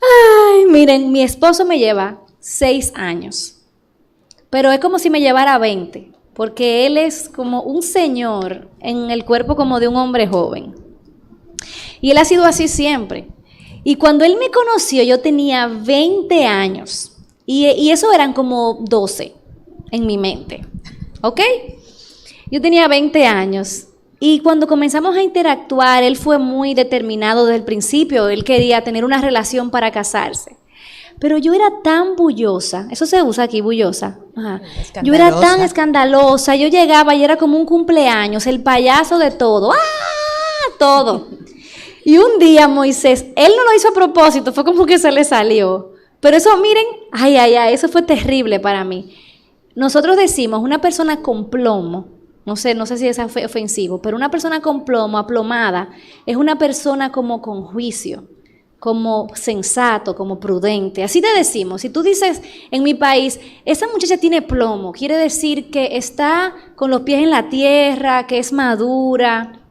Ay, miren, mi esposo me lleva 6 años, pero es como si me llevara 20, porque él es como un señor en el cuerpo como de un hombre joven. Y él ha sido así siempre. Y cuando él me conoció, yo tenía 20 años. Y eso eran como 12 en mi mente, ¿ok? Yo tenía 20 años y cuando comenzamos a interactuar, él fue muy determinado desde el principio. Él quería tener una relación para casarse. Pero yo era tan bullosa, eso se usa aquí, bullosa. Ajá. Yo era tan escandalosa, yo llegaba y era como un cumpleaños, el payaso de todo, todo. Y un día Moisés, él no lo hizo a propósito, fue como que se le salió. Pero eso, miren, eso fue terrible para mí. Nosotros decimos, una persona con plomo, no sé si es ofensivo, pero una persona con plomo, aplomada, es una persona como con juicio, como sensato, como prudente. Así te decimos. Si tú dices en mi país, esa muchacha tiene plomo, quiere decir que está con los pies en la tierra, que es madura.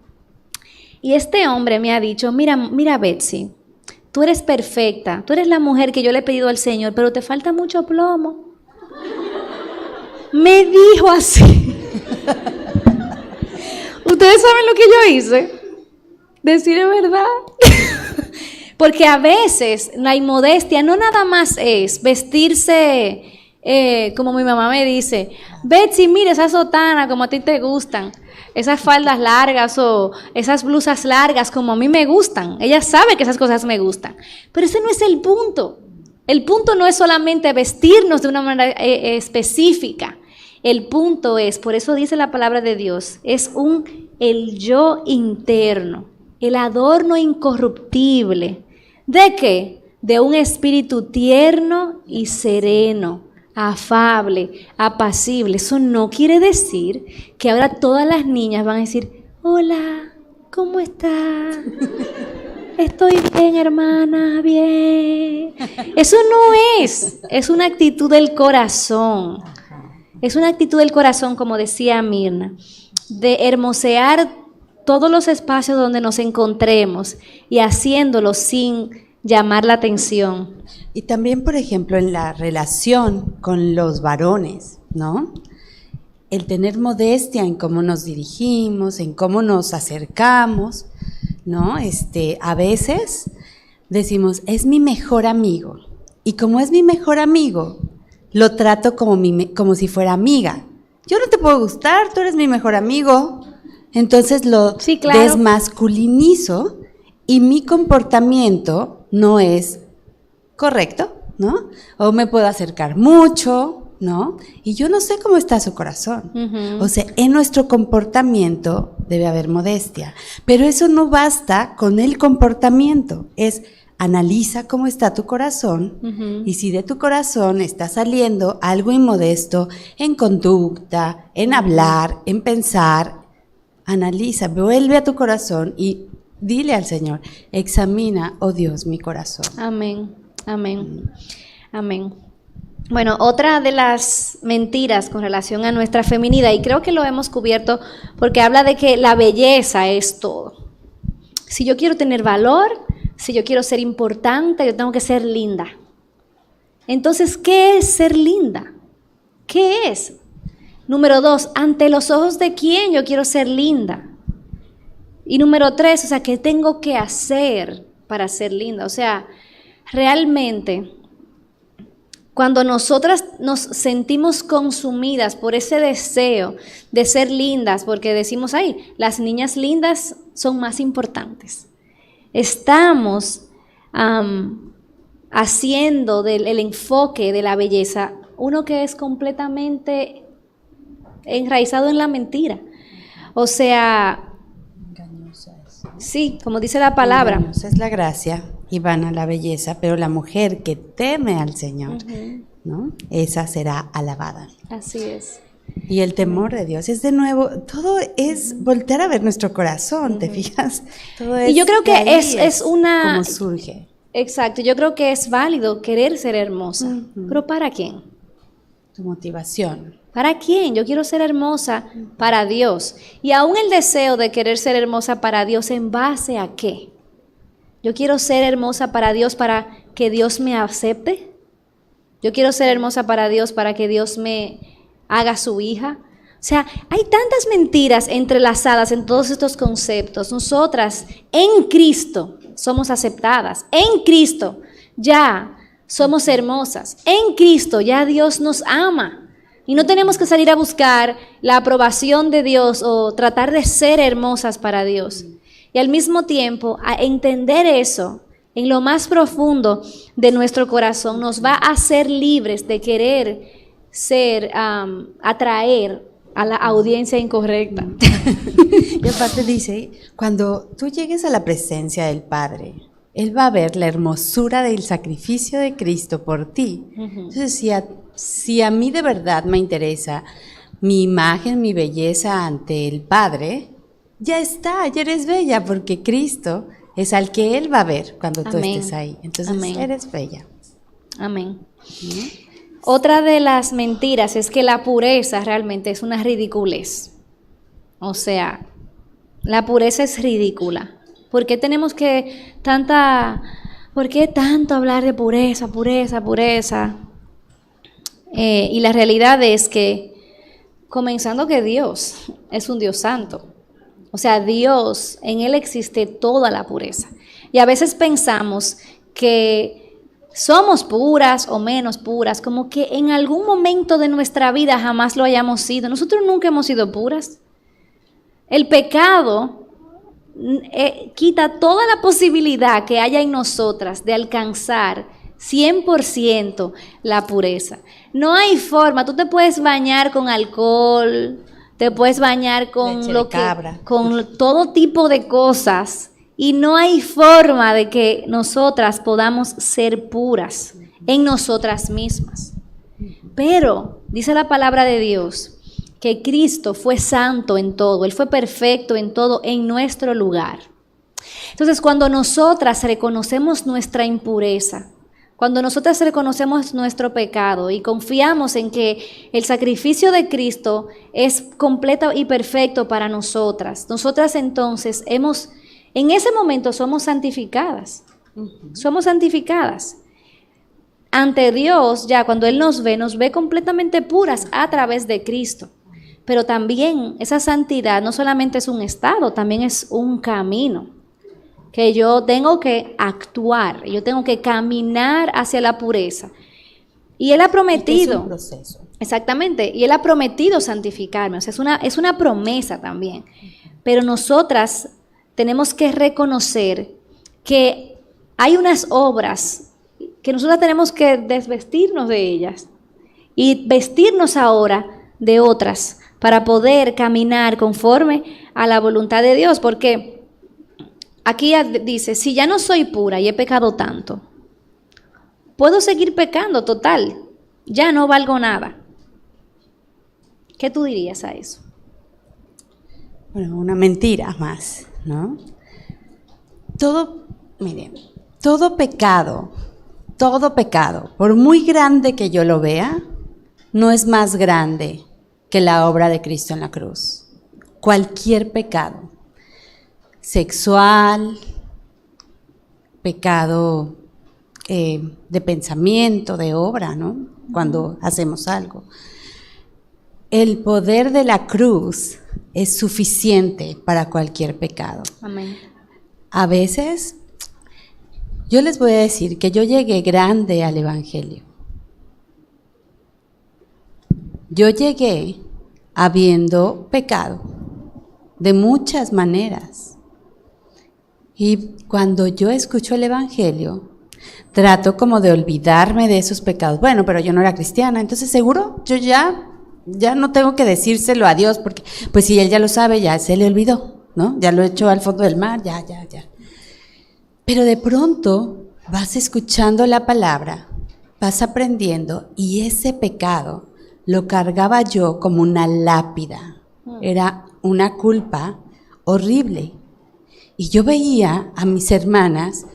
Y este hombre me ha dicho, mira Betsy, tú eres perfecta, tú eres la mujer que yo le he pedido al Señor, pero te falta mucho plomo. Me dijo así. ¿Ustedes saben lo que yo hice? Decir verdad. Porque a veces la inmodestia no nada más es vestirse, como mi mamá me dice, Betsy, mira esa sotana como a ti te gustan. Esas faldas largas o esas blusas largas como a mí me gustan. Ella sabe que esas cosas me gustan. Pero ese no es el punto. El punto no es solamente vestirnos de una manera específica. El punto es, por eso dice la palabra de Dios, es el yo interno, el adorno incorruptible. ¿De qué? De un espíritu tierno y sereno, afable, apacible. Eso no quiere decir que ahora todas las niñas van a decir, hola, ¿cómo estás? Estoy bien, hermana, bien. Eso no es una actitud del corazón. Es una actitud del corazón, como decía Mirna, de hermosear todos los espacios donde nos encontremos y haciéndolo sin llamar la atención. Y también, por ejemplo, en la relación con los varones, ¿no? El tener modestia en cómo nos dirigimos, en cómo nos acercamos, ¿no? A veces decimos, es mi mejor amigo. Y como es mi mejor amigo, lo trato como si fuera amiga. Yo no te puedo gustar, tú eres mi mejor amigo. Entonces lo Sí, claro. desmasculinizo y mi comportamiento no es correcto, ¿no? O me puedo acercar mucho, ¿no? Y yo no sé cómo está su corazón. Uh-huh. O sea, en nuestro comportamiento debe haber modestia. Pero eso no basta con el comportamiento. Es analiza cómo está tu corazón Uh-huh. y si de tu corazón está saliendo algo inmodesto en conducta, en hablar, en pensar, analiza, vuelve a tu corazón y dile al Señor, examina, oh Dios, mi corazón. Amén, amén, amén. Bueno, otra de las mentiras con relación a nuestra feminidad, y creo que lo hemos cubierto porque habla de que la belleza es todo. Si yo quiero tener valor, si yo quiero ser importante, yo tengo que ser linda. Entonces, ¿qué es ser linda? ¿Qué es? Número 2, ¿ante los ojos de quién yo quiero ser linda? Y número 3, o sea, ¿qué tengo que hacer para ser linda? O sea, realmente, cuando nosotras nos sentimos consumidas por ese deseo de ser lindas, porque decimos, ay, las niñas lindas son más importantes. Estamos haciendo el enfoque de la belleza uno que es completamente enraizado en la mentira. O sea, sí, como dice la palabra. Engañosa es la gracia y vana la belleza, pero la mujer que teme al Señor, Uh-huh. ¿no? Esa será alabada. Así es. Y el temor de Dios es de nuevo, todo es voltear a ver nuestro corazón, ¿te fijas? Todo Y yo creo que de ahí es una... como surge. Exacto, yo creo que es válido querer ser hermosa. Uh-huh. ¿Pero para quién? Tu motivación. ¿Para quién? Yo quiero ser hermosa para Dios. Y aún el deseo de querer ser hermosa para Dios, ¿en base a qué? Yo quiero ser hermosa para Dios para que Dios me acepte. Yo quiero ser hermosa para Dios para que Dios me haga su hija. O sea, hay tantas mentiras entrelazadas en todos estos conceptos. Nosotras en Cristo somos aceptadas. En Cristo ya somos hermosas. En Cristo ya Dios nos ama. Y no tenemos que salir a buscar la aprobación de Dios o tratar de ser hermosas para Dios. Y al mismo tiempo, a entender eso en lo más profundo de nuestro corazón nos va a hacer libres de querer ser, atraer a la audiencia incorrecta. Y aparte dice, cuando tú llegues a la presencia del Padre, Él va a ver la hermosura del sacrificio de Cristo por ti. Uh-huh. Entonces, si a mí de verdad me interesa mi imagen, mi belleza ante el Padre, ya está, ya eres bella, porque Cristo es al que Él va a ver cuando tú estés ahí. Entonces, eres bella. Amén. Otra de las mentiras es que la pureza realmente es una ridiculez. O sea, la pureza es ridícula. ¿Por qué tenemos por qué tanto hablar de pureza, pureza, pureza? Y la realidad es que, comenzando que Dios es un Dios santo. O sea, Dios, en Él existe toda la pureza. Y a veces pensamos que somos puras o menos puras, como que en algún momento de nuestra vida jamás lo hayamos sido. Nosotros nunca hemos sido puras. El pecado quita toda la posibilidad que haya en nosotras de alcanzar 100% la pureza. No hay forma, tú te puedes bañar con alcohol, te puedes bañar con con todo tipo de cosas y no hay forma de que nosotras podamos ser puras en nosotras mismas. Pero dice la palabra de Dios que Cristo fue santo en todo, Él fue perfecto en todo en nuestro lugar. Entonces, cuando nosotras reconocemos nuestra impureza, cuando nosotras reconocemos nuestro pecado y confiamos en que el sacrificio de Cristo es completo y perfecto para nosotras entonces en ese momento somos santificadas. Somos santificadas. Ante Dios, ya cuando Él nos ve completamente puras a través de Cristo. Pero también esa santidad no solamente es un estado, también es un camino. Que yo tengo que actuar, yo tengo que caminar hacia la pureza. Y Él ha prometido. Es un proceso. Exactamente, y Él ha prometido santificarme, o sea, es una promesa también. Pero nosotras tenemos que reconocer que hay unas obras que nosotras tenemos que desvestirnos de ellas y vestirnos ahora de otras para poder caminar conforme a la voluntad de Dios, porque aquí dice, si ya no soy pura y he pecado tanto, puedo seguir pecando, total, ya no valgo nada. ¿Qué tú dirías a eso? Bueno, una mentira más, ¿no? Miren, todo pecado, por muy grande que yo lo vea, no es más grande que la obra de Cristo en la cruz. Cualquier pecado. Sexual, pecado de pensamiento, de obra, ¿no? Cuando hacemos algo. El poder de la cruz es suficiente para cualquier pecado. Amén. A veces, yo les voy a decir que yo llegué grande al Evangelio. Yo llegué habiendo pecado de muchas maneras. Y cuando yo escucho el Evangelio, trato como de olvidarme de esos pecados. Bueno, pero yo no era cristiana, entonces seguro yo ya no tengo que decírselo a Dios, porque pues si Él ya lo sabe, ya se le olvidó, ¿no? Ya lo echó al fondo del mar, ya. Pero de pronto vas escuchando la palabra, vas aprendiendo, y ese pecado lo cargaba yo como una lápida. Era una culpa horrible. Y yo veía a mis hermanas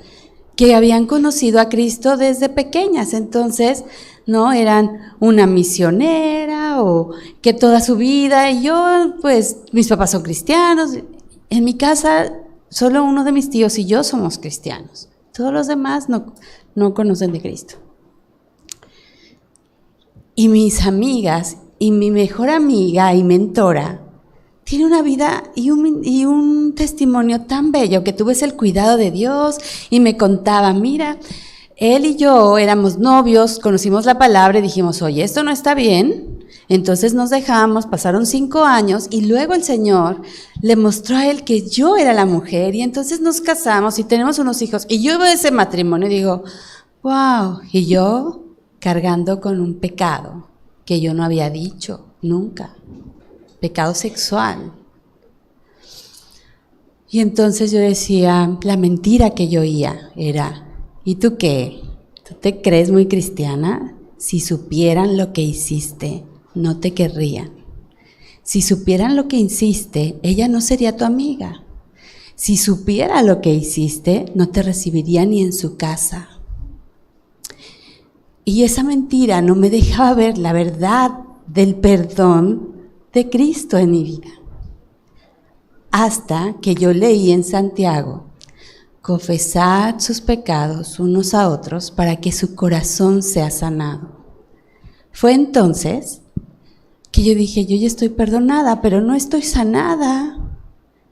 que habían conocido a Cristo desde pequeñas, entonces, ¿no? Eran una misionera o que toda su vida, y yo, pues, mis papás son cristianos. En mi casa, solo uno de mis tíos y yo somos cristianos. Todos los demás no conocen de Cristo. Y mis amigas, y mi mejor amiga y mentora, tiene una vida y un testimonio tan bello, que tú ves el cuidado de Dios, y me contaba, mira, él y yo éramos novios, conocimos la palabra y dijimos, oye, esto no está bien, entonces nos dejamos, pasaron 5 años, y luego el Señor le mostró a él que yo era la mujer, y entonces nos casamos y tenemos unos hijos, y yo veo ese matrimonio y digo, wow, y yo cargando con un pecado que yo no había dicho nunca. Pecado sexual. Y entonces yo decía, la mentira que yo oía era, ¿y tú qué? ¿Tú te crees muy cristiana? Si supieran lo que hiciste, no te querrían. Si supieran lo que hiciste, ella no sería tu amiga. Si supiera lo que hiciste, no te recibiría ni en su casa. Y esa mentira no me dejaba ver la verdad del perdón de Cristo en mi vida. Hasta que yo leí en Santiago, confesad sus pecados unos a otros para que su corazón sea sanado. Fue entonces que yo dije, yo ya estoy perdonada, pero no estoy sanada.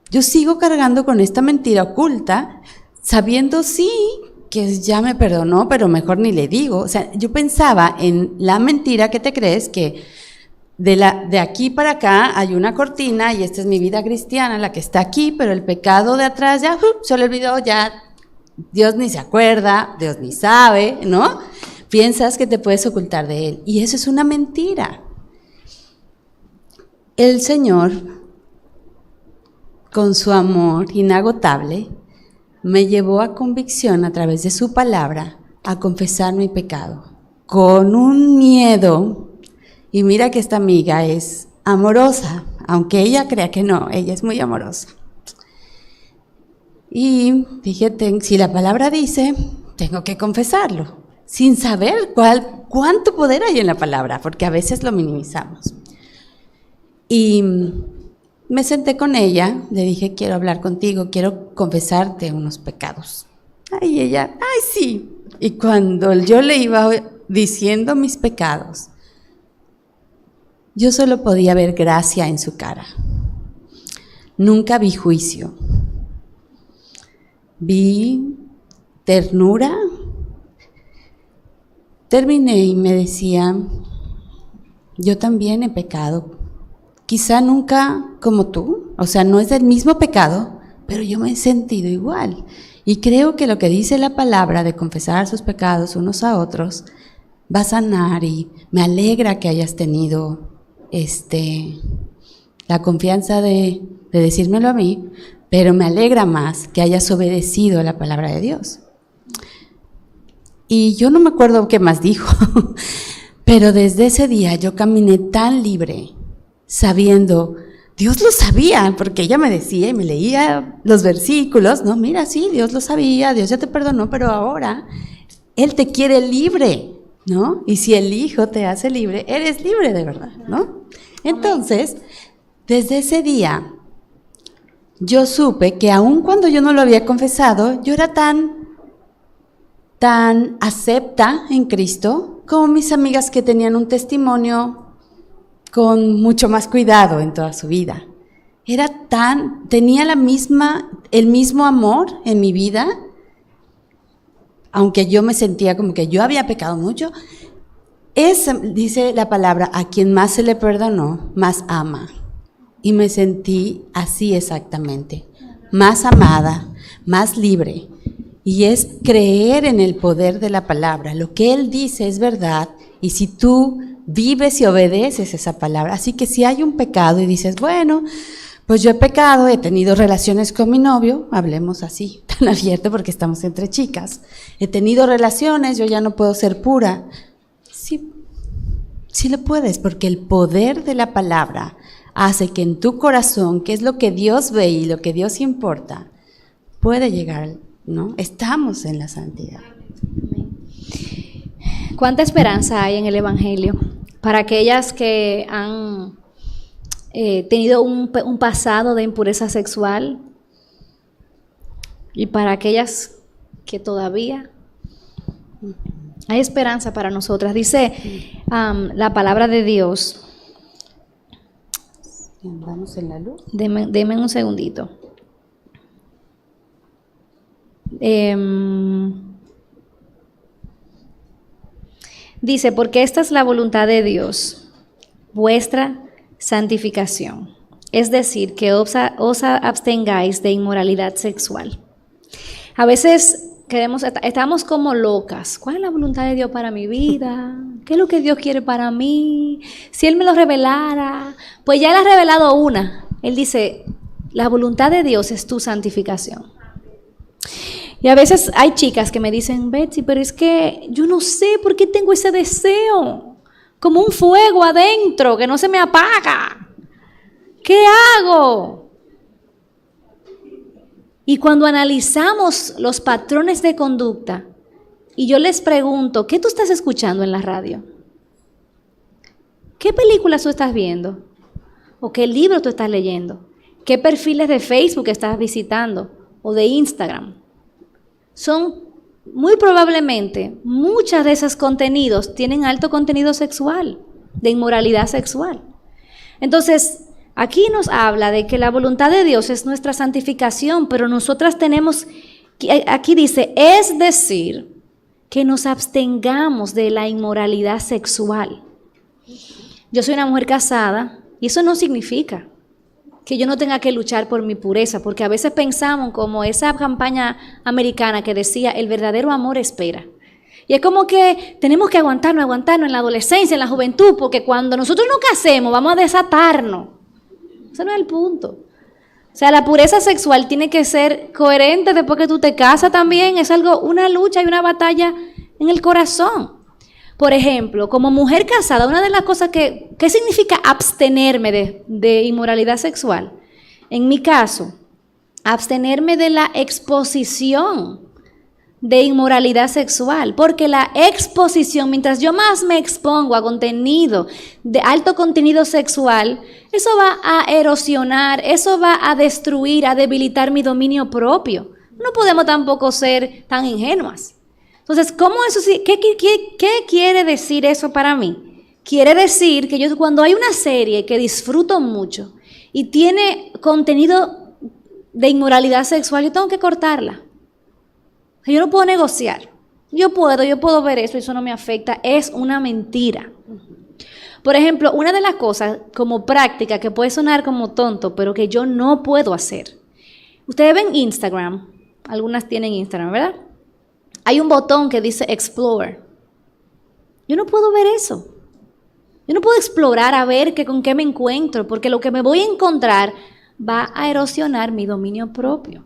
Yo sigo cargando con esta mentira oculta, sabiendo sí que ya me perdonó, pero mejor ni le digo. O sea, yo pensaba en la mentira que te crees, que de aquí para acá hay una cortina y esta es mi vida cristiana, la que está aquí, pero el pecado de atrás ya se le olvidó, ya Dios ni se acuerda, Dios ni sabe, ¿no? Piensas que te puedes ocultar de Él, y eso es una mentira. El Señor, con su amor inagotable, me llevó a convicción a través de su palabra a confesar mi pecado, con un miedo. Y mira que esta amiga es amorosa, aunque ella crea que no, ella es muy amorosa. Y dije, si la palabra dice, tengo que confesarlo, sin saber cuánto poder hay en la palabra, porque a veces lo minimizamos. Y me senté con ella, le dije, quiero hablar contigo, quiero confesarte unos pecados. Y ella, ay, sí. Y cuando yo le iba diciendo mis pecados, yo solo podía ver gracia en su cara. Nunca vi juicio. Vi ternura. Terminé y me decía, yo también he pecado. Quizá nunca como tú, o sea, no es el mismo pecado, pero yo me he sentido igual. Y creo que lo que dice la palabra de confesar sus pecados unos a otros va a sanar, y me alegra que hayas tenido la confianza de decírmelo a mí, pero me alegra más que hayas obedecido a la palabra de Dios. Y yo no me acuerdo qué más dijo, pero desde ese día yo caminé tan libre, sabiendo, Dios lo sabía, porque ella me decía y me leía los versículos, no, mira, sí, Dios lo sabía, Dios ya te perdonó, pero ahora Él te quiere libre, ¿no? Y si el Hijo te hace libre, eres libre de verdad, ¿no? Entonces, desde ese día, yo supe que aun cuando yo no lo había confesado, yo era tan acepta en Cristo como mis amigas que tenían un testimonio con mucho más cuidado en toda su vida. Tenía el mismo amor en mi vida, aunque yo me sentía como que yo había pecado mucho. Dice la palabra, a quien más se le perdonó, más ama. Y me sentí así exactamente, más amada, más libre. Y es creer en el poder de la palabra. Lo que Él dice es verdad, y si tú vives y obedeces esa palabra. Así que si hay un pecado y dices, bueno, pues yo he pecado, he tenido relaciones con mi novio, hablemos así, tan abierto porque estamos entre chicas, he tenido relaciones, yo ya no puedo ser pura. Sí lo puedes, porque el poder de la palabra hace que en tu corazón, que es lo que Dios ve y lo que Dios importa, puede llegar, ¿no? Estamos en la santidad. ¿Cuánta esperanza hay en el Evangelio para aquellas que han tenido un pasado de impureza sexual y para aquellas que todavía? Hay esperanza para nosotras. Dice la palabra de Dios. ¿Andamos en la luz? Deme un segundito. Dice, porque esta es la voluntad de Dios, vuestra santificación. Es decir, que os abstengáis de inmoralidad sexual. A veces estamos como locas. ¿Cuál es la voluntad de Dios para mi vida? ¿Qué es lo que Dios quiere para mí? Si Él me lo revelara, pues ya Él ha revelado una. Él dice, la voluntad de Dios es tu santificación. Y a veces hay chicas que me dicen, Betsy, pero es que yo no sé por qué tengo ese deseo, como un fuego adentro que no se me apaga. ¿Qué hago? Y cuando analizamos los patrones de conducta, y yo les pregunto, ¿qué tú estás escuchando en la radio? ¿Qué películas tú estás viendo? ¿O qué libro tú estás leyendo? ¿Qué perfiles de Facebook estás visitando? ¿O de Instagram? Son muy probablemente, muchos de esos contenidos tienen alto contenido sexual, de inmoralidad sexual. Entonces, aquí nos habla de que la voluntad de Dios es nuestra santificación, pero nosotras tenemos, aquí dice, es decir, que nos abstengamos de la inmoralidad sexual. Yo soy una mujer casada y eso no significa que yo no tenga que luchar por mi pureza, porque a veces pensamos como esa campaña americana que decía, el verdadero amor espera. Y es como que tenemos que aguantarnos en la adolescencia, en la juventud, porque cuando nosotros nos casemos vamos a desatarnos. Ese no es el punto. O sea, la pureza sexual tiene que ser coherente después que tú te casas también. Es una lucha y una batalla en el corazón. Por ejemplo, como mujer casada, una de las cosas ¿qué significa abstenerme de inmoralidad sexual? En mi caso, abstenerme de la exposición de inmoralidad sexual, porque la exposición, mientras yo más me expongo a contenido de alto contenido sexual, eso va a erosionar, eso va a destruir, a debilitar mi dominio propio. No podemos tampoco ser tan ingenuas. Entonces, ¿cómo eso sí? ¿Qué quiere decir eso para mí? Quiere decir que yo cuando hay una serie que disfruto mucho y tiene contenido de inmoralidad sexual, yo tengo que cortarla. Yo no puedo negociar. Yo puedo ver eso y eso no me afecta. Es una mentira. Por ejemplo, una de las cosas como práctica que puede sonar como tonto, pero que yo no puedo hacer. Ustedes ven Instagram. Algunas tienen Instagram, ¿verdad? Hay un botón que dice Explore. Yo no puedo ver eso. Yo no puedo explorar a ver con qué me encuentro, porque lo que me voy a encontrar va a erosionar mi dominio propio.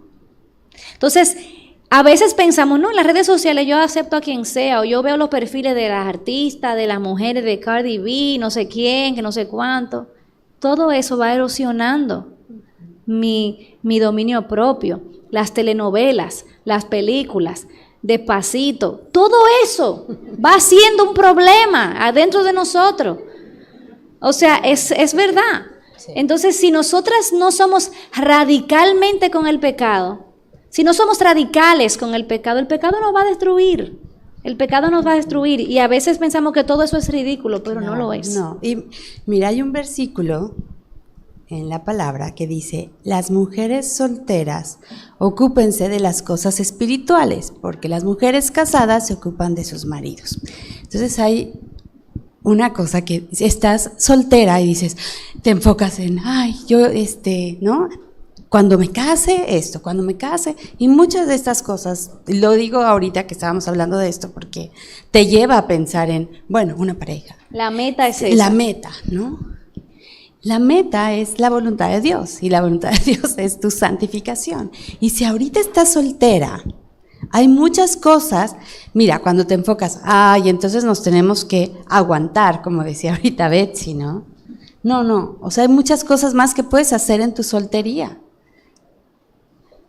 Entonces, a veces pensamos, no, en las redes sociales yo acepto a quien sea, o yo veo los perfiles de las artistas, de las mujeres de Cardi B, no sé quién, que no sé cuánto. Todo eso va erosionando mi dominio propio. Las telenovelas, las películas, Despacito, todo eso va siendo un problema adentro de nosotros. O sea, es verdad. Sí. Entonces, si nosotras no somos radicalmente con el pecado, si no somos radicales con el pecado nos va a destruir. El pecado nos va a destruir. Y a veces pensamos que todo eso es ridículo, pero no lo es. No. Y mira, hay un versículo en la palabra que dice: las mujeres solteras ocúpense de las cosas espirituales, porque las mujeres casadas se ocupan de sus maridos. Entonces hay una cosa que estás soltera y dices, te enfocas en, ¿no? Cuando me case, esto, cuando me case, y muchas de estas cosas, lo digo ahorita que estábamos hablando de esto, porque te lleva a pensar en, bueno, una pareja. La meta es esa. La meta, ¿no? La meta es la voluntad de Dios, y la voluntad de Dios es tu santificación. Y si ahorita estás soltera, hay muchas cosas, mira, cuando te enfocas, entonces nos tenemos que aguantar, como decía ahorita Betsy, ¿no? No, o sea, hay muchas cosas más que puedes hacer en tu soltería.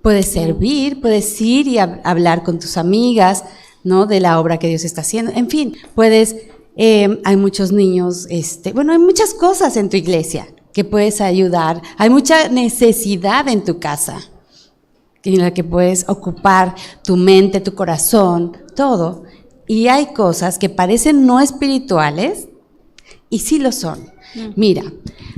Puedes servir, puedes ir y hablar con tus amigas, ¿no? De la obra que Dios está haciendo. En fin, puedes, hay muchos niños, hay muchas cosas en tu iglesia que puedes ayudar. Hay mucha necesidad en tu casa en la que puedes ocupar tu mente, tu corazón, todo. Y hay cosas que parecen no espirituales y sí lo son. Mira,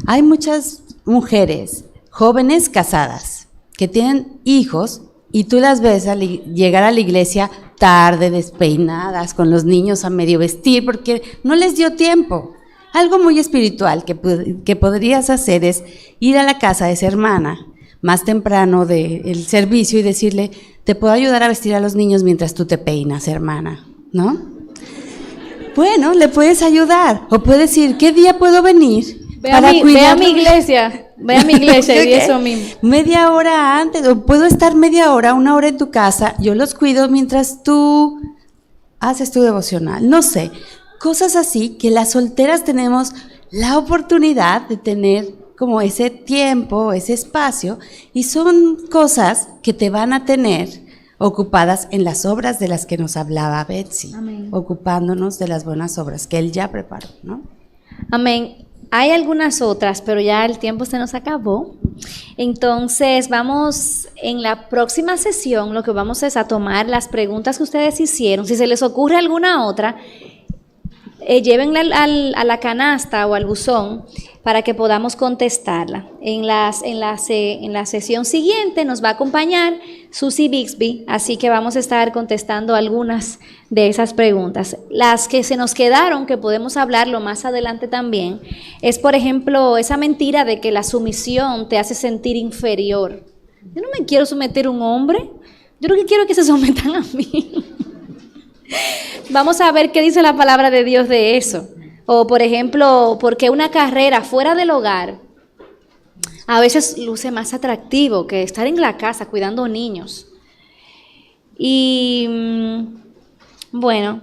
hay muchas mujeres jóvenes casadas que tienen hijos y tú las ves llegar a la iglesia tarde, despeinadas, con los niños a medio vestir, porque no les dio tiempo. Algo muy espiritual que podrías hacer es ir a la casa de esa hermana más temprano del servicio y decirle, ¿te puedo ayudar a vestir a los niños mientras tú te peinas, hermana? ¿No? Bueno, le puedes ayudar. O puedes decir, ¿qué día puedo venir? Ve a mi iglesia y eso mismo. Media hora antes, o puedo estar media hora, una hora en tu casa, yo los cuido mientras tú haces tu devocional. No sé, cosas así que las solteras tenemos la oportunidad de tener como ese tiempo, ese espacio, y son cosas que te van a tener ocupadas en las obras de las que nos hablaba Betsy. Amén. Ocupándonos de las buenas obras que Él ya preparó, ¿no? Amén. Hay algunas otras, pero ya el tiempo se nos acabó. Entonces vamos, en la próxima sesión, lo que vamos es a tomar las preguntas que ustedes hicieron. Si se les ocurre alguna otra, llévenla a la canasta o al buzón para que podamos contestarla. En la sesión siguiente nos va a acompañar Susie Bixby, así que vamos a estar contestando algunas de esas preguntas. Las que se nos quedaron, que podemos hablarlo más adelante también, es por ejemplo esa mentira de que la sumisión te hace sentir inferior. Yo no me quiero someter a un hombre, yo lo que quiero es que se sometan a mí. Vamos a ver qué dice la palabra de Dios de eso. O por ejemplo, porque una carrera fuera del hogar a veces luce más atractivo que estar en la casa cuidando niños. Y bueno,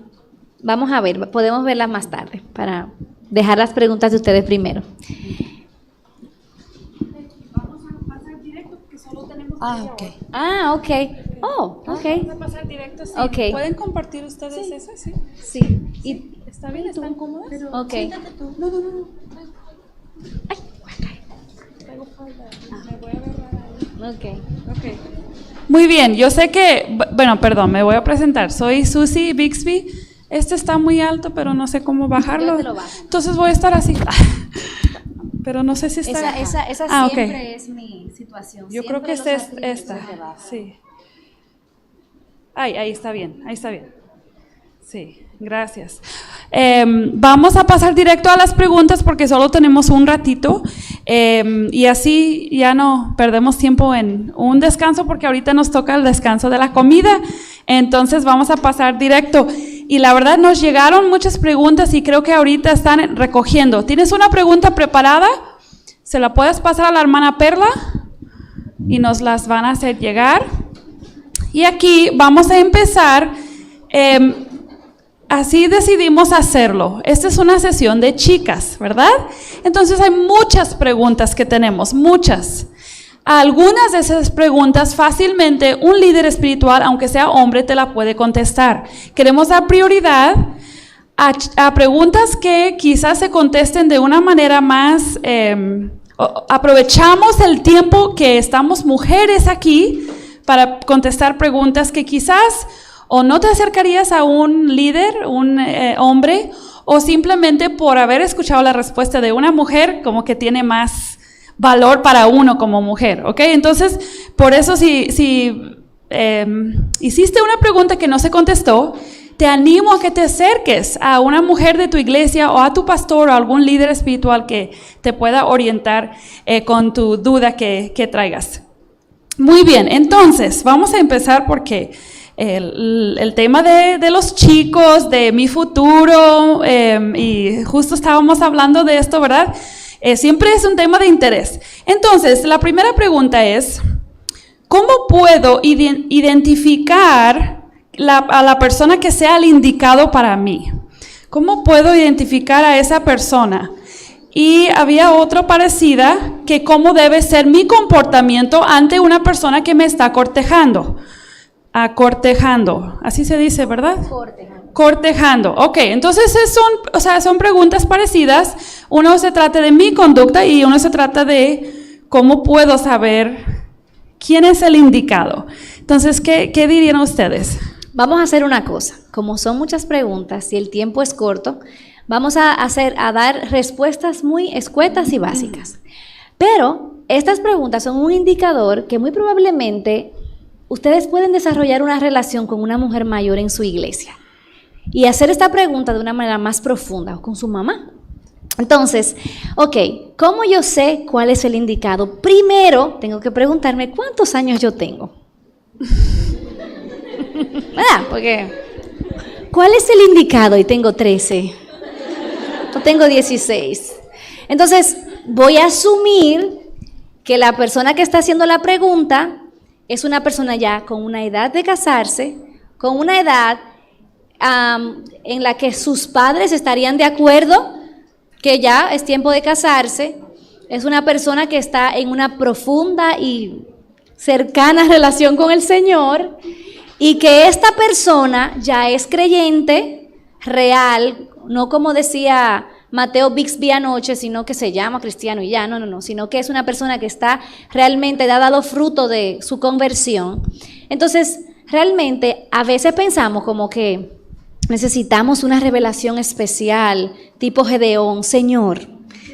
Vamos a ver, podemos verlas más tarde para dejar las preguntas de ustedes primero. Vamos a pasar directo porque solo tenemos Ok. Ah, ok. Oh, ok. Vamos a pasar directo, sí. Ok. ¿Pueden compartir ustedes eso? Sí. Sí. Y, ¿Está bien? ¿Están cómodos? ok. Siéntate tú. No. Ay, voy a caer. Traigo falda. Me voy a agarrar ahí. Ok. Muy bien, yo sé que, bueno, perdón, me voy a presentar. Soy Susie Bixby. Este está muy alto, pero no sé cómo bajarlo. Yo te lo bajo. Entonces voy a estar así. Pero no sé si está... Esa ok. siempre es mi situación. Yo creo que esta es esta. Sí. Ahí está bien, Sí, gracias. Vamos a pasar directo a las preguntas porque solo tenemos un ratito y así ya no perdemos tiempo en un descanso porque ahorita nos toca el descanso de la comida. Entonces vamos a pasar directo. Y la verdad nos llegaron muchas preguntas y creo que ahorita están recogiendo. ¿Tienes una pregunta preparada? ¿Se la puedes pasar a la hermana Perla? Y nos las van a hacer llegar. Y aquí vamos a empezar, así decidimos hacerlo. Esta es una sesión de chicas, ¿verdad? Entonces hay muchas preguntas que tenemos, muchas. Algunas de esas preguntas fácilmente un líder espiritual, aunque sea hombre, te la puede contestar. Queremos dar prioridad a preguntas que quizás se contesten de una manera más... aprovechamos el tiempo que estamos mujeres aquí para contestar preguntas que quizás o no te acercarías a un líder, un hombre, o simplemente por haber escuchado la respuesta de una mujer, como que tiene más valor para uno como mujer, ¿ok? Entonces, por eso si hiciste una pregunta que no se contestó, te animo a que te acerques a una mujer de tu iglesia o a tu pastor o a algún líder espiritual que te pueda orientar con tu duda que traigas. Muy bien, entonces vamos a empezar porque el tema de los chicos, de mi futuro, y justo estábamos hablando de esto, ¿verdad? Siempre es un tema de interés. Entonces, la primera pregunta es, ¿cómo puedo identificar a la persona que sea el indicado para mí? ¿Cómo puedo identificar a esa persona? Y había otra parecida, que cómo debe ser mi comportamiento ante una persona que me está cortejando. Cortejando, así se dice, ¿verdad? Cortejando. Ok, entonces son preguntas parecidas. Uno se trata de mi conducta y uno se trata de cómo puedo saber quién es el indicado. Entonces, ¿qué dirían ustedes? Vamos a hacer una cosa. Como son muchas preguntas y el tiempo es corto, vamos a dar respuestas muy escuetas y básicas. Pero estas preguntas son un indicador que muy probablemente ustedes pueden desarrollar una relación con una mujer mayor en su iglesia y hacer esta pregunta de una manera más profunda o con su mamá. Entonces, ok, ¿cómo yo sé cuál es el indicado? Primero, tengo que preguntarme cuántos años yo tengo. ¿Verdad? Porque, ¿cuál es el indicado? Y tengo 13. O tengo 16. Entonces, voy a asumir que la persona que está haciendo la pregunta es una persona ya con una edad de casarse, con una edad en la que sus padres estarían de acuerdo que ya es tiempo de casarse. Es una persona que está en una profunda y cercana relación con el Señor y que esta persona ya es creyente, real, no como decía Mateo Bixby anoche, sino que se llama cristiano y ya, no, sino que es una persona que está realmente, ha dado fruto de su conversión. Entonces, realmente, a veces pensamos como que necesitamos una revelación especial, tipo Gedeón. Señor,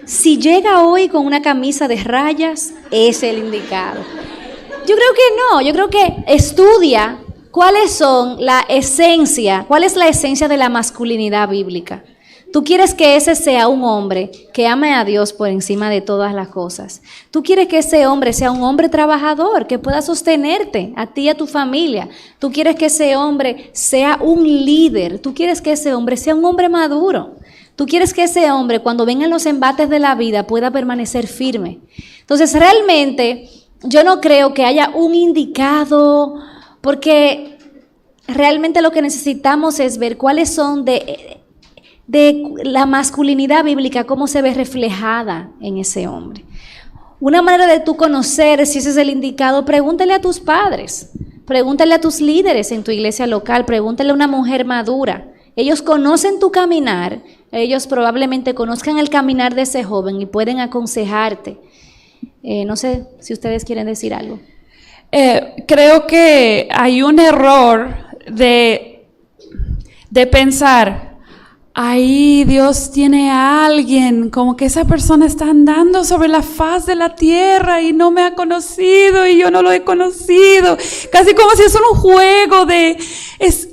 si llega hoy con una camisa de rayas, es el indicado. Yo creo que no, yo creo que estudia cuál es la esencia de la masculinidad bíblica. Tú quieres que ese sea un hombre que ame a Dios por encima de todas las cosas. Tú quieres que ese hombre sea un hombre trabajador, que pueda sostenerte a ti y a tu familia. Tú quieres que ese hombre sea un líder. Tú quieres que ese hombre sea un hombre maduro. Tú quieres que ese hombre, cuando vengan los embates de la vida, pueda permanecer firme. Entonces, realmente, yo no creo que haya un indicado, porque realmente lo que necesitamos es ver cuáles son de la masculinidad bíblica, cómo se ve reflejada en ese hombre. Una manera de tú conocer si ese es el indicado, pregúntale a tus padres, pregúntale a tus líderes en tu iglesia local, pregúntale a una mujer madura. Ellos conocen tu caminar, ellos probablemente conozcan el caminar de ese joven y pueden aconsejarte. No sé si ustedes quieren decir algo. Creo que hay un error de pensar, ahí Dios tiene a alguien, como que esa persona está andando sobre la faz de la tierra y no me ha conocido y yo no lo he conocido, casi como si es un juego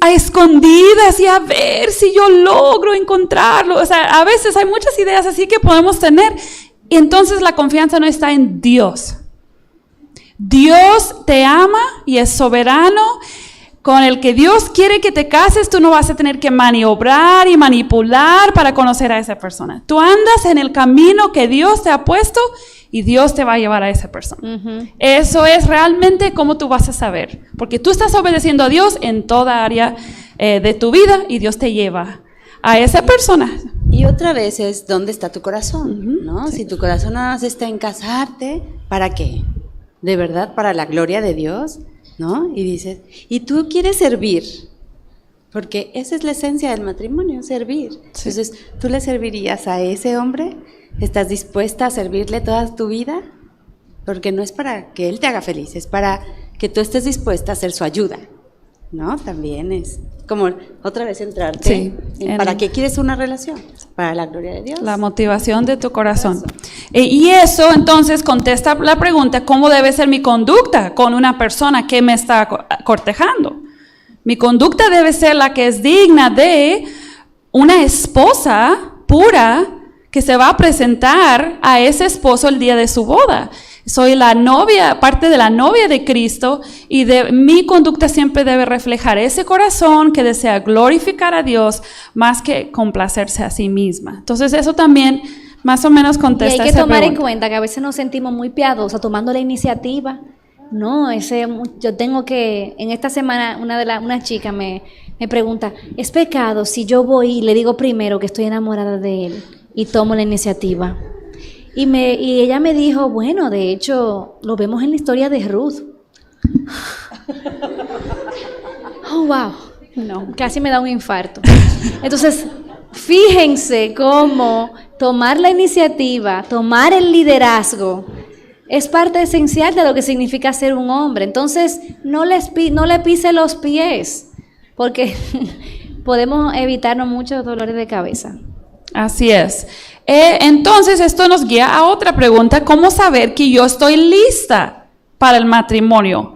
a escondidas y a ver si yo logro encontrarlo. O sea, a veces hay muchas ideas así que podemos tener y entonces la confianza no está en Dios. Dios te ama y es soberano. Con el que Dios quiere que te cases, tú no vas a tener que maniobrar y manipular para conocer a esa persona. Tú andas en el camino que Dios te ha puesto y Dios te va a llevar a esa persona. Uh-huh. Eso es realmente cómo tú vas a saber. Porque tú estás obedeciendo a Dios en toda área de tu vida y Dios te lleva a esa persona. Y otra vez es dónde está tu corazón, ¿no? Sí. Si tu corazón nada más está en casarte, ¿para qué? ¿De verdad para la gloria de Dios? ¿No? Y dices, y tú quieres servir, porque esa es la esencia del matrimonio, servir. Sí. Entonces, ¿tú le servirías a ese hombre? ¿Estás dispuesta a servirle toda tu vida? Porque no es para que él te haga feliz, es para que tú estés dispuesta a ser su ayuda, ¿no? También es como otra vez entrarte ¿para qué quieres una relación? Para la gloria de Dios. La motivación de tu corazón. Y eso entonces contesta la pregunta, ¿cómo debe ser mi conducta con una persona que me está cortejando? Mi conducta debe ser la que es digna de una esposa pura que se va a presentar a ese esposo el día de su boda. Soy la novia, parte de la novia de Cristo, y mi conducta siempre debe reflejar ese corazón que desea glorificar a Dios más que complacerse a sí misma. Entonces eso también más o menos contesta esa pregunta. Y hay que tomar en cuenta que a veces nos sentimos muy piadosas tomando la iniciativa. No, yo tengo que, en esta semana una chica me pregunta, ¿es pecado si yo voy y le digo primero que estoy enamorada de él y tomo la iniciativa? Y ella me dijo, bueno, de hecho, lo vemos en la historia de Ruth. Oh, wow. No, casi me da un infarto. Entonces, fíjense cómo tomar la iniciativa, tomar el liderazgo, es parte esencial de lo que significa ser un hombre. Entonces, no le pise los pies, porque podemos evitarnos muchos dolores de cabeza. Así es. Entonces esto nos guía a otra pregunta, ¿cómo saber que yo estoy lista para el matrimonio?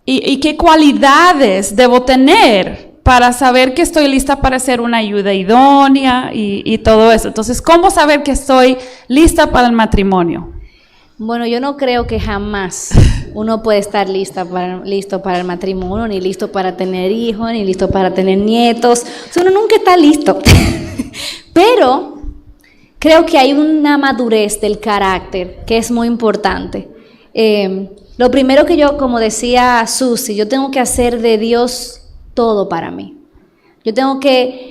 ¿Y qué cualidades debo tener para saber que estoy lista para ser una ayuda idónea y todo eso? Entonces, ¿cómo saber que estoy lista para el matrimonio? Bueno, yo no creo que jamás uno puede estar listo para el matrimonio, ni listo para tener hijos, ni listo para tener nietos. O sea, uno nunca está listo. Pero creo que hay una madurez del carácter que es muy importante. Lo primero que yo, como decía Susi, yo tengo que hacer de Dios todo para mí. Yo tengo que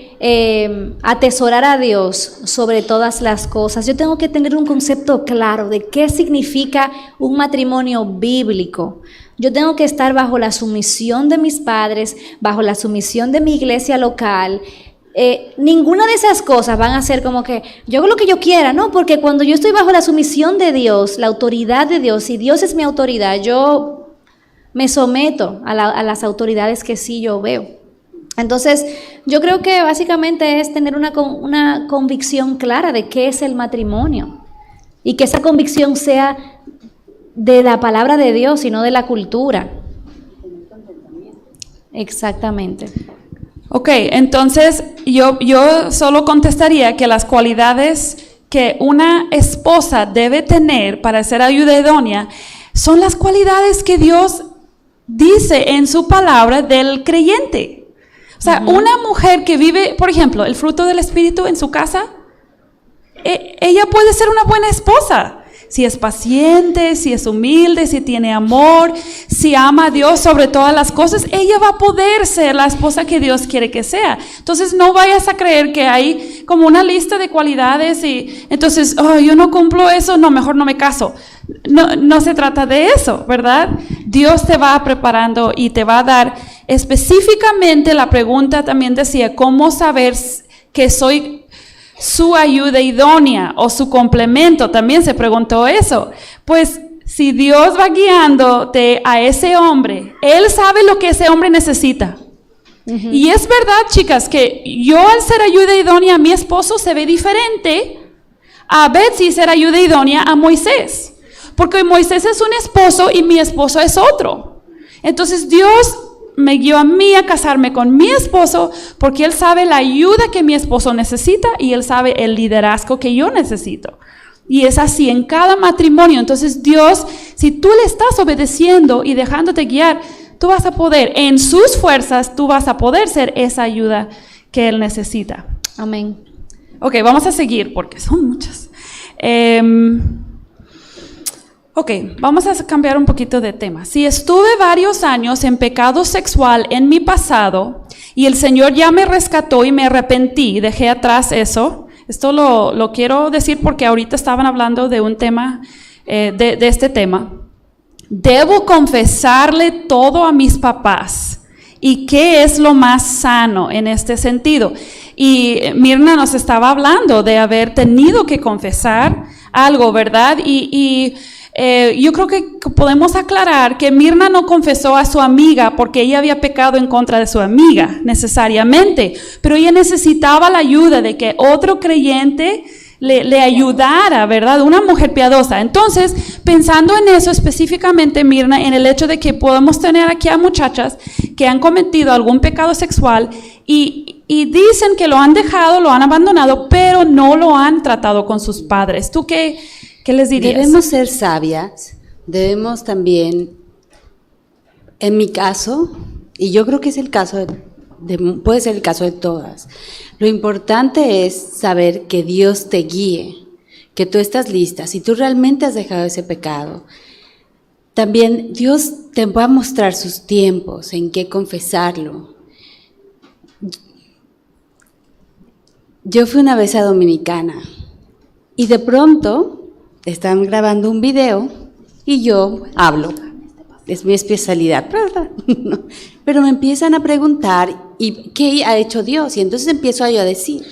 atesorar a Dios sobre todas las cosas. Yo tengo que tener un concepto claro de qué significa un matrimonio bíblico. Yo tengo que estar bajo la sumisión de mis padres, bajo la sumisión de mi iglesia local. Ninguna de esas cosas van a ser como que yo hago lo que yo quiera, ¿no? Porque cuando yo estoy bajo la sumisión de Dios, la autoridad de Dios, y Dios es mi autoridad, yo me someto a las autoridades que sí yo veo. Entonces, yo creo que básicamente es tener una convicción clara de qué es el matrimonio y que esa convicción sea de la palabra de Dios y no de la cultura. Exactamente. Ok, entonces yo solo contestaría que las cualidades que una esposa debe tener para ser ayuda idónea son las cualidades que Dios dice en su palabra del creyente. O sea, una mujer que vive, por ejemplo, el fruto del Espíritu en su casa, ella puede ser una buena esposa. si es paciente, si es humilde, si tiene amor, si ama a Dios sobre todas las cosas, ella va a poder ser la esposa que Dios quiere que sea. Entonces no vayas a creer que hay como una lista de cualidades y entonces, oh, yo no cumplo eso, no, mejor no me caso. No se trata de eso, ¿verdad? Dios te va preparando y te va a dar específicamente, la pregunta también decía, ¿cómo saber que soy su ayuda idónea o su complemento? También se preguntó eso. Pues si Dios va guiándote a ese hombre, Él sabe lo que ese hombre necesita. Uh-huh. Y es verdad, chicas, que yo al ser ayuda idónea a mi esposo se ve diferente a Betsy ser ayuda idónea a Moisés. Porque Moisés es un esposo y mi esposo es otro. Entonces Dios me guió a mí a casarme con mi esposo porque Él sabe la ayuda que mi esposo necesita y Él sabe el liderazgo que yo necesito. Y es así en cada matrimonio. Entonces Dios, si tú le estás obedeciendo y dejándote guiar, tú vas a poder, en sus fuerzas, tú vas a poder ser esa ayuda que Él necesita. Amén. Ok, vamos a seguir porque son muchas. Ok, vamos a cambiar un poquito de tema. Si estuve varios años en pecado sexual en mi pasado y el Señor ya me rescató y me arrepentí, dejé atrás eso. Esto lo quiero decir porque ahorita estaban hablando de un tema, de este tema. Debo confesarle todo a mis papás. ¿Y qué es lo más sano en este sentido? Y Mirna nos estaba hablando de haber tenido que confesar algo, ¿verdad? Yo creo que podemos aclarar que Mirna no confesó a su amiga porque ella había pecado en contra de su amiga necesariamente, pero ella necesitaba la ayuda de que otro creyente le ayudara, ¿verdad? Una mujer piadosa. Entonces, pensando en eso específicamente, Mirna, en el hecho de que podemos tener aquí a muchachas que han cometido algún pecado sexual y dicen que lo han dejado, lo han abandonado, pero no lo han tratado con sus padres. ¿Tú qué les dirías? Debemos ser sabias, debemos también, en mi caso, y yo creo que es el caso puede ser el caso de todas, lo importante es saber que Dios te guíe, que tú estás lista, si tú realmente has dejado ese pecado. También Dios te va a mostrar sus tiempos en qué confesarlo. Yo fui una vez a Dominicana y de pronto estaban grabando un video y yo hablo, es mi especialidad, pero me empiezan a preguntar ¿y qué ha hecho Dios? Y entonces empiezo yo a decir,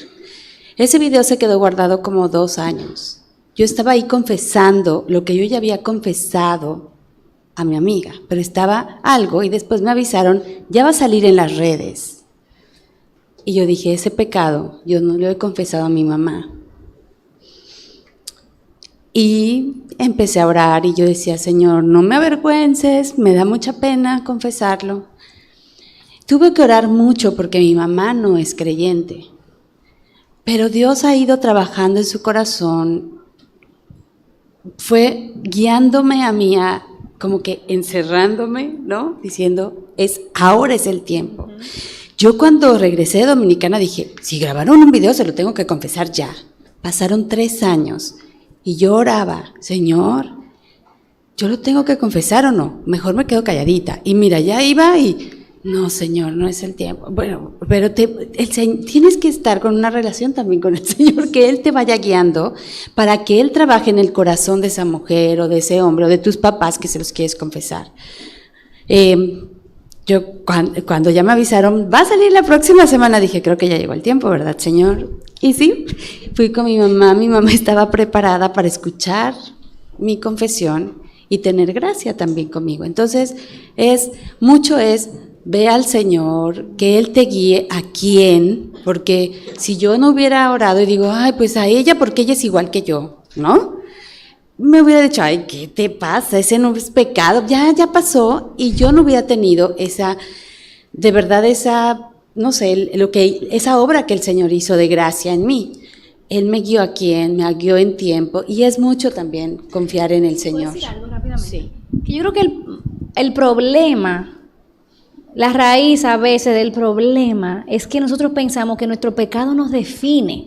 ese video se quedó guardado como 2 años, yo estaba ahí confesando lo que yo ya había confesado a mi amiga, pero estaba algo y después me avisaron, ya va a salir en las redes, y yo dije, ese pecado yo no lo he confesado a mi mamá. Y empecé a orar y yo decía, Señor, no me avergüences, me da mucha pena confesarlo. Tuve que orar mucho porque mi mamá no es creyente, pero Dios ha ido trabajando en su corazón, fue guiándome a mí, como que encerrándome, ¿no? Diciendo, ahora es el tiempo. Yo cuando regresé de Dominicana dije, si grabaron un video se lo tengo que confesar ya. Pasaron 3 años. Y yo oraba, Señor, ¿yo lo tengo que confesar o no? Mejor me quedo calladita. Y mira, ya iba y, no, Señor, no es el tiempo. Bueno, pero tienes que estar con una relación también con el Señor, que Él te vaya guiando para que Él trabaje en el corazón de esa mujer o de ese hombre o de tus papás que se los quieres confesar. Yo cuando ya me avisaron, va a salir la próxima semana, dije, creo que ya llegó el tiempo, ¿verdad, Señor? Y sí, fui con mi mamá estaba preparada para escuchar mi confesión y tener gracia también conmigo. Entonces, ve al Señor, que Él te guíe a quién, porque si yo no hubiera orado y digo, ay, pues a ella, porque ella es igual que yo, ¿no? Me hubiera dicho, ay, ¿qué te pasa? Ese no es pecado, ya pasó, y yo no hubiera tenido esa esa obra que el Señor hizo de gracia en mí. Él me guió a quién, me guió en tiempo, y es mucho también confiar en el Señor. ¿Puedo decir algo rápidamente? Sí. Yo creo que el problema, la raíz a veces del problema, es que nosotros pensamos que nuestro pecado nos define.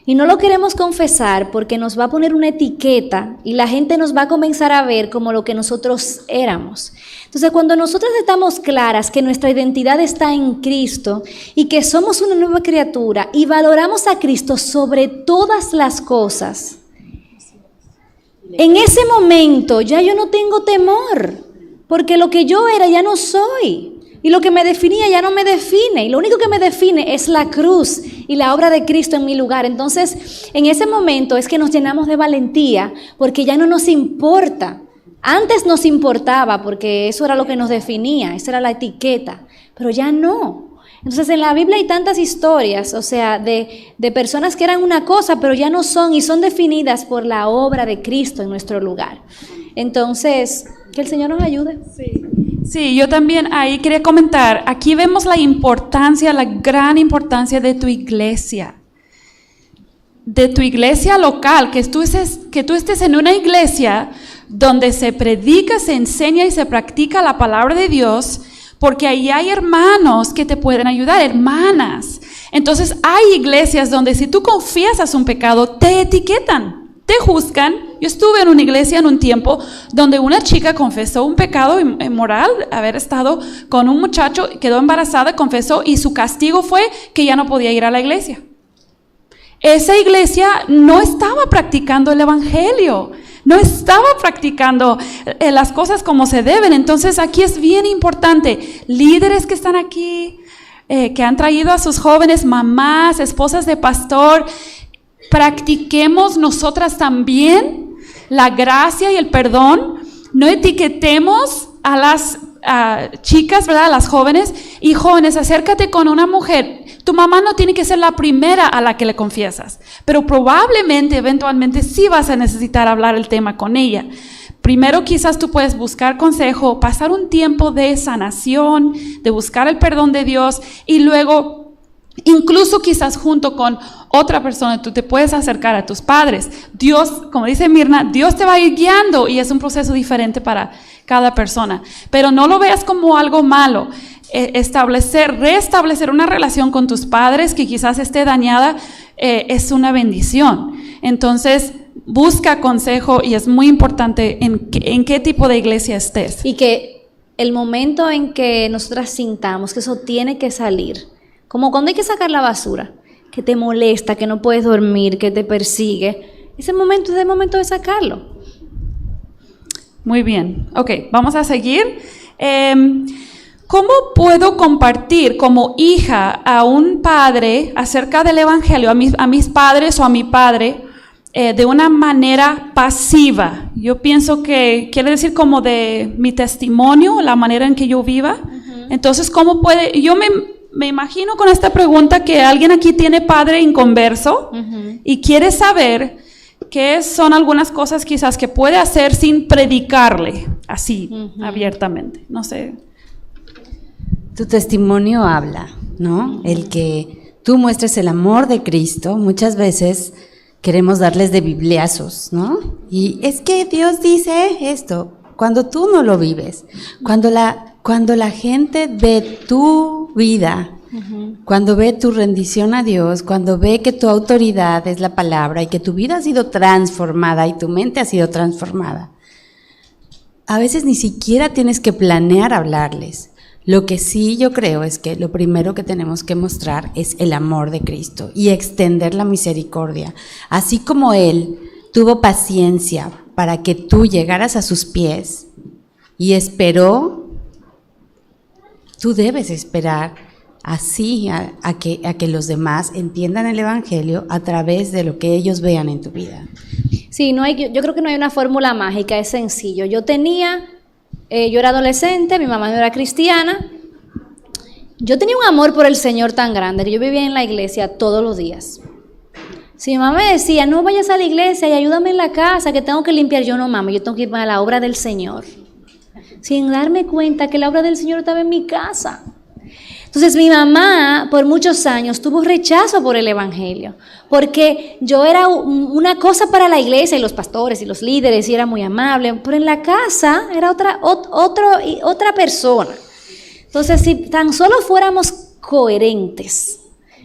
Y no lo queremos confesar porque nos va a poner una etiqueta y la gente nos va a comenzar a ver como lo que nosotros éramos. Entonces, cuando nosotros estamos claras que nuestra identidad está en Cristo y que somos una nueva criatura y valoramos a Cristo sobre todas las cosas, en ese momento ya yo no tengo temor, porque lo que yo era ya no soy. Y lo que me definía ya no me define. Y lo único que me define es la cruz y la obra de Cristo en mi lugar. Entonces, en ese momento es que nos llenamos de valentía porque ya no nos importa. Antes nos importaba porque eso era lo que nos definía, esa era la etiqueta. Pero ya no. Entonces, en la Biblia hay tantas historias, o sea, de personas que eran una cosa, pero ya no son y son definidas por la obra de Cristo en nuestro lugar. Entonces, que el Señor nos ayude. Sí, yo también ahí quería comentar, aquí vemos la importancia, la gran importancia de tu iglesia local, que tú estés en una iglesia donde se predica, se enseña y se practica la palabra de Dios, porque ahí hay hermanos que te pueden ayudar, hermanas. Entonces hay iglesias donde si tú confiesas un pecado, te etiquetan, te juzgan. Yo estuve en una iglesia en un tiempo donde una chica confesó un pecado inmoral, haber estado con un muchacho, quedó embarazada, confesó y su castigo fue que ya no podía ir a la iglesia. Esa iglesia no estaba practicando el evangelio, no estaba practicando las cosas como se deben. Entonces aquí es bien importante, líderes que están aquí, que han traído a sus jóvenes, mamás, esposas de pastor, practiquemos nosotras también la gracia y el perdón. No etiquetemos a las chicas, ¿verdad? A las jóvenes. Y jóvenes, acércate con una mujer. Tu mamá no tiene que ser la primera a la que le confiesas, pero probablemente, eventualmente, sí vas a necesitar hablar el tema con ella. Primero quizás tú puedes buscar consejo, pasar un tiempo de sanación, de buscar el perdón de Dios y luego, incluso quizás junto con otra persona, tú te puedes acercar a tus padres. Dios, como dice Mirna, Dios te va a ir guiando y es un proceso diferente para cada persona. Pero no lo veas como algo malo. Restablecer una relación con tus padres que quizás esté dañada es una bendición. Entonces, busca consejo y es muy importante en qué tipo de iglesia estés. Y que el momento en que nosotras sintamos que eso tiene que salir, como cuando hay que sacar la basura, que te molesta, que no puedes dormir, que te persigue, ese momento es el momento de sacarlo. Muy bien, ok, vamos a seguir. ¿Cómo puedo compartir como hija a un padre acerca del evangelio, a mis padres o a mi padre, de una manera pasiva? Yo pienso que quiere decir como de mi testimonio, la manera en que yo viva. Entonces, ¿cómo puede? Yo me imagino con esta pregunta que alguien aquí tiene padre inconverso y quiere saber qué son algunas cosas quizás que puede hacer sin predicarle así abiertamente. No sé. Tu testimonio habla, ¿no? El que tú muestres el amor de Cristo, muchas veces queremos darles de bibliazos, ¿no? Y es que Dios dice esto, cuando tú no lo vives, cuando la gente ve tu vida, cuando ve tu rendición a Dios, cuando ve que tu autoridad es la palabra y que tu vida ha sido transformada y tu mente ha sido transformada, a veces ni siquiera tienes que planear hablarles. Lo que sí yo creo es que lo primero que tenemos que mostrar es el amor de Cristo y extender la misericordia. Así como Él tuvo paciencia para que tú llegaras a sus pies y esperó, tú debes esperar así a que los demás entiendan el evangelio a través de lo que ellos vean en tu vida. Sí, yo creo que no hay una fórmula mágica, es sencillo. Yo era adolescente, mi mamá no era cristiana. Yo tenía un amor por el Señor tan grande que yo vivía en la iglesia todos los días. Si mi mamá me decía, no vayas a la iglesia y ayúdame en la casa, que tengo que limpiar, yo no, mami, yo tengo que ir a la obra del Señor. Sin darme cuenta que la obra del Señor estaba en mi casa. Entonces mi mamá por muchos años tuvo rechazo por el evangelio, porque yo era una cosa para la iglesia y los pastores y los líderes y era muy amable, pero en la casa era otra persona. Entonces si tan solo fuéramos coherentes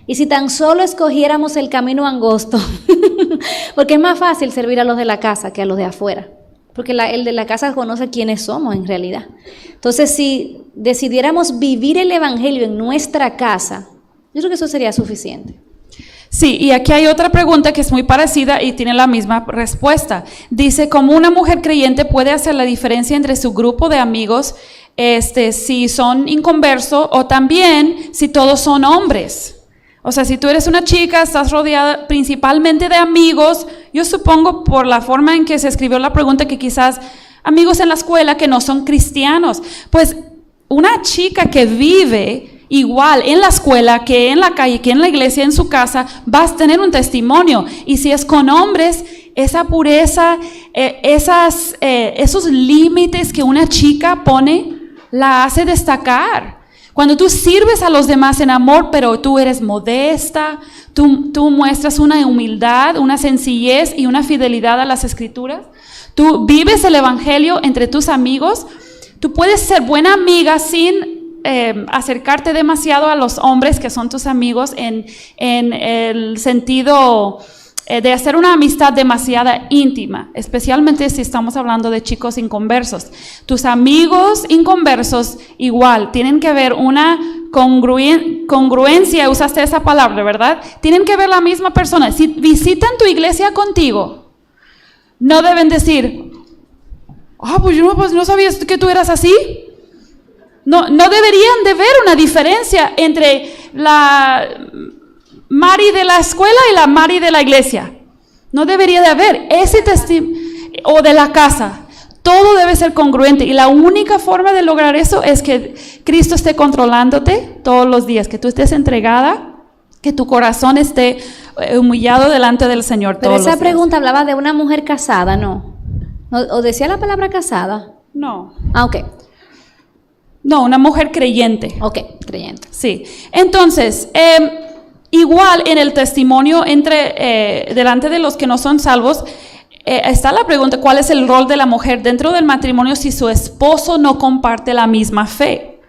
Y si tan solo escogiéramos el camino angosto, porque es más fácil servir a los de la casa que a los de afuera, porque el de la casa conoce quiénes somos en realidad. Entonces, si decidiéramos vivir el evangelio en nuestra casa, yo creo que eso sería suficiente. Sí, y aquí hay otra pregunta que es muy parecida y tiene la misma respuesta. Dice, ¿cómo una mujer creyente puede hacer la diferencia entre su grupo de amigos, si son inconversos o también si todos son hombres? O sea, si tú eres una chica, estás rodeada principalmente de amigos, yo supongo por la forma en que se escribió la pregunta que quizás amigos en la escuela que no son cristianos. Pues una chica que vive igual en la escuela, que en la calle, que en la iglesia, en su casa, vas a tener un testimonio. Y si es con hombres, esa pureza, esos límites que una chica pone, la hace destacar. Cuando tú sirves a los demás en amor, pero tú eres modesta, tú muestras una humildad, una sencillez y una fidelidad a las escrituras, tú vives el evangelio entre tus amigos, tú puedes ser buena amiga sin acercarte demasiado a los hombres que son tus amigos en el sentido de hacer una amistad demasiado íntima, especialmente si estamos hablando de chicos inconversos. Tus amigos inconversos igual, tienen que ver una congruencia, usaste esa palabra, ¿verdad? Tienen que ver la misma persona. Si visitan tu iglesia contigo, no deben decir, pues yo no sabía que tú eras así. No deberían de ver una diferencia entre la Mari de la escuela y la Mari de la iglesia. No debería de haber ese testimonio, o de la casa. Todo debe ser congruente y la única forma de lograr eso es que Cristo esté controlándote todos los días, que tú estés entregada, que tu corazón esté humillado delante del Señor todos los días. Pero esa pregunta hablaba de una mujer casada, ¿no? ¿O decía la palabra casada? No. Ah, ok. No, una mujer creyente. Ok, creyente. Sí. Entonces, igual en el testimonio delante de los que no son salvos, está la pregunta, ¿cuál es el rol de la mujer dentro del matrimonio si su esposo no comparte la misma fe?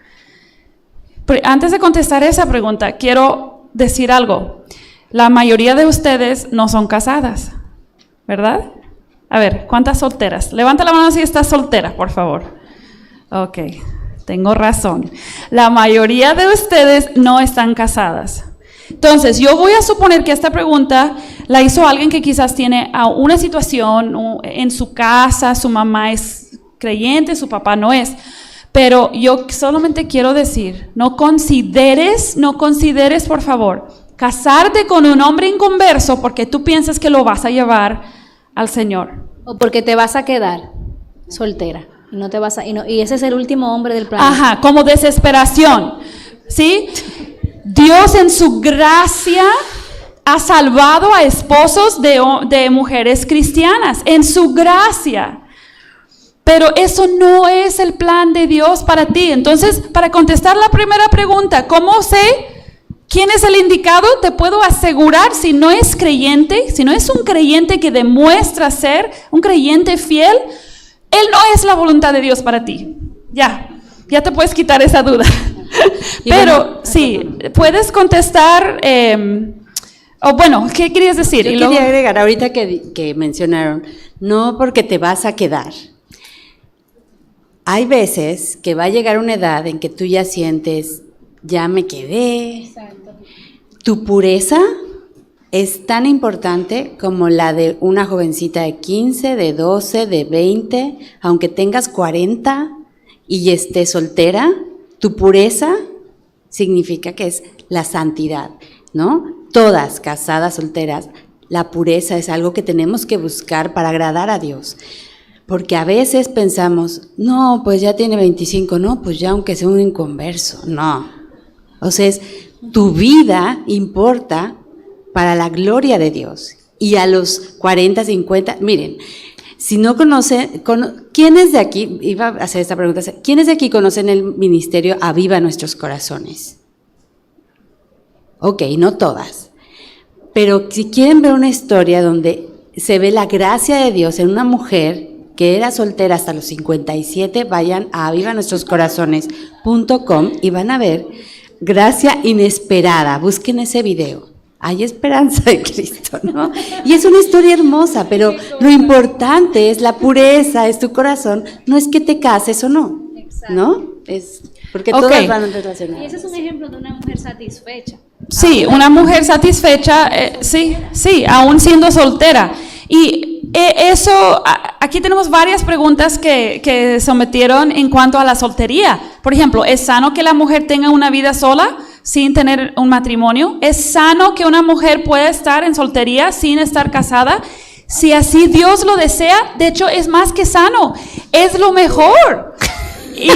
Pero antes de contestar esa pregunta, quiero decir algo. La mayoría de ustedes no son casadas, ¿verdad? A ver, ¿cuántas solteras? Levanta la mano si estás soltera, por favor. Ok. Tengo razón. La mayoría de ustedes no están casadas. Entonces, yo voy a suponer que esta pregunta la hizo alguien que quizás tiene una situación en su casa, su mamá es creyente, su papá no es. Pero yo solamente quiero decir, no consideres, por favor, casarte con un hombre inconverso porque tú piensas que lo vas a llevar al Señor. O porque te vas a quedar soltera. No te vas y ese es el último hombre del planeta. Ajá, como desesperación, ¿sí? Dios en su gracia ha salvado a esposos de mujeres cristianas, en su gracia. Pero eso no es el plan de Dios para ti. Entonces, para contestar la primera pregunta, ¿cómo sé quién es el indicado? Te puedo asegurar, si no es creyente, si no es un creyente que demuestra ser un creyente fiel, él no es la voluntad de Dios para ti. Ya te puedes quitar esa duda. Pero sí, puedes contestar. ¿Qué querías decir? Yo quería agregar, ahorita que mencionaron, no porque te vas a quedar. Hay veces que va a llegar una edad en que tú ya sientes, ya me quedé. Exacto. Tu pureza es tan importante como la de una jovencita de 15, de 12, de 20, aunque tengas 40 y estés soltera, tu pureza significa que es la santidad, ¿no? Todas casadas, solteras, la pureza es algo que tenemos que buscar para agradar a Dios. Porque a veces pensamos, no, pues ya tiene 25, no, pues ya aunque sea un inconverso, no. O sea, tu vida importa para la gloria de Dios. Y a los 40, 50, miren, si no conocen, ¿quiénes de aquí, iba a hacer esta pregunta, ¿quiénes de aquí conocen el ministerio Aviva Nuestros Corazones? Ok, no todas. Pero si quieren ver una historia donde se ve la gracia de Dios en una mujer que era soltera hasta los 57, vayan a avivanuestroscorazones.com y van a ver gracia inesperada. Busquen ese video. Hay esperanza de Cristo, ¿no? Y es una historia hermosa, pero lo importante es la pureza, es tu corazón, no es que te cases o no, ¿no? Es porque todas van relacionadas. Y ese es un ejemplo de una mujer satisfecha. Sí, una mujer satisfecha, sí, aún siendo soltera. Y eso, aquí tenemos varias preguntas que sometieron en cuanto a la soltería. Por ejemplo, ¿es sano que la mujer tenga una vida sola sin tener un matrimonio? ¿Es sano que una mujer pueda estar en soltería sin estar casada? Si así Dios lo desea, de hecho es más que sano, es lo mejor. Y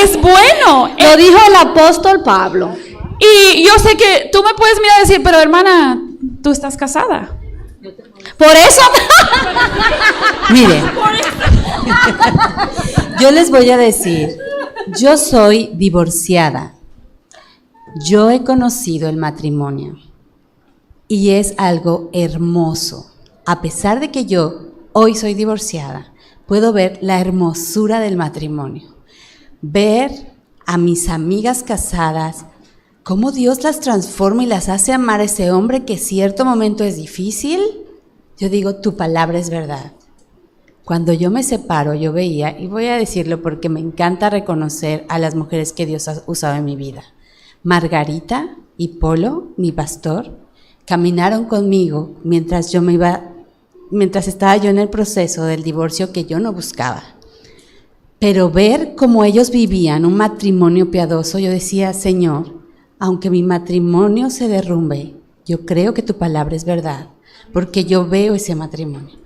es bueno. Lo dijo el apóstol Pablo. Y yo sé que tú me puedes mirar y decir, pero hermana, tú estás casada. Por eso. Miren, yo les voy a decir, yo soy divorciada. Yo he conocido el matrimonio y es algo hermoso. A pesar de que yo hoy soy divorciada, puedo ver la hermosura del matrimonio. Ver a mis amigas casadas, cómo Dios las transforma y las hace amar a ese hombre que cierto momento es difícil. Yo digo, tu palabra es verdad. Cuando yo me separo, yo veía, y voy a decirlo porque me encanta reconocer a las mujeres que Dios ha usado en mi vida. Margarita y Polo, mi pastor, caminaron conmigo mientras estaba yo en el proceso del divorcio que yo no buscaba. Pero ver cómo ellos vivían un matrimonio piadoso, yo decía, Señor, aunque mi matrimonio se derrumbe, yo creo que tu palabra es verdad, porque yo veo ese matrimonio.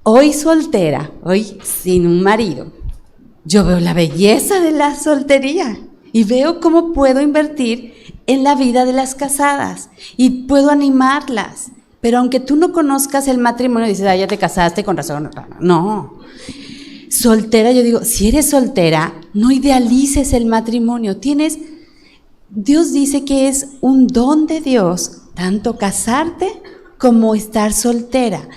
Hoy soltera, hoy sin un marido, yo veo la belleza de la soltería y veo cómo puedo invertir en la vida de las casadas y puedo animarlas. Pero aunque tú no conozcas el matrimonio, dices, ya te casaste, con razón. No. Soltera, yo digo, si eres soltera, no idealices el matrimonio. Dios dice que es un don de Dios, tanto casarte como estar soltera.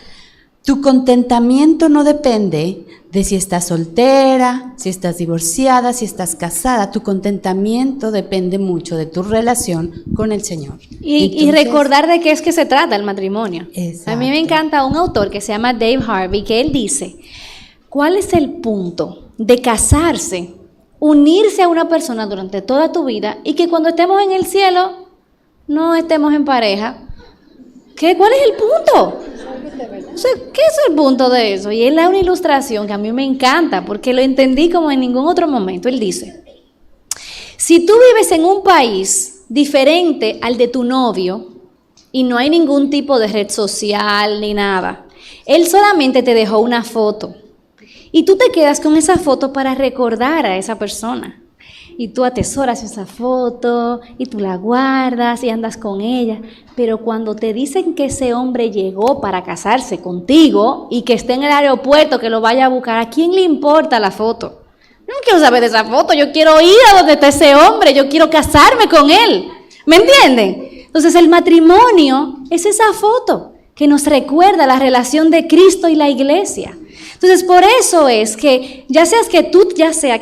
Tu contentamiento no depende de si estás soltera, si estás divorciada, si estás casada. Tu contentamiento depende mucho de tu relación con el Señor. Y recordar de qué es que se trata el matrimonio. Exacto. A mí me encanta un autor que se llama Dave Harvey, que él dice, ¿cuál es el punto de casarse, unirse a una persona durante toda tu vida y que cuando estemos en el cielo no estemos en pareja? ¿Cuál es el punto? O sea, ¿qué es el punto de eso? Y él da una ilustración que a mí me encanta porque lo entendí como en ningún otro momento. Él dice, si tú vives en un país diferente al de tu novio y no hay ningún tipo de red social ni nada, él solamente te dejó una foto y tú te quedas con esa foto para recordar a esa persona. Y tú atesoras esa foto y tú la guardas y andas con ella. Pero cuando te dicen que ese hombre llegó para casarse contigo y que esté en el aeropuerto, que lo vaya a buscar, ¿a quién le importa la foto? Yo no quiero saber de esa foto, yo quiero ir a donde está ese hombre, yo quiero casarme con él. ¿Me entienden? Entonces el matrimonio es esa foto que nos recuerda la relación de Cristo y la iglesia. Entonces por eso es que ya sea que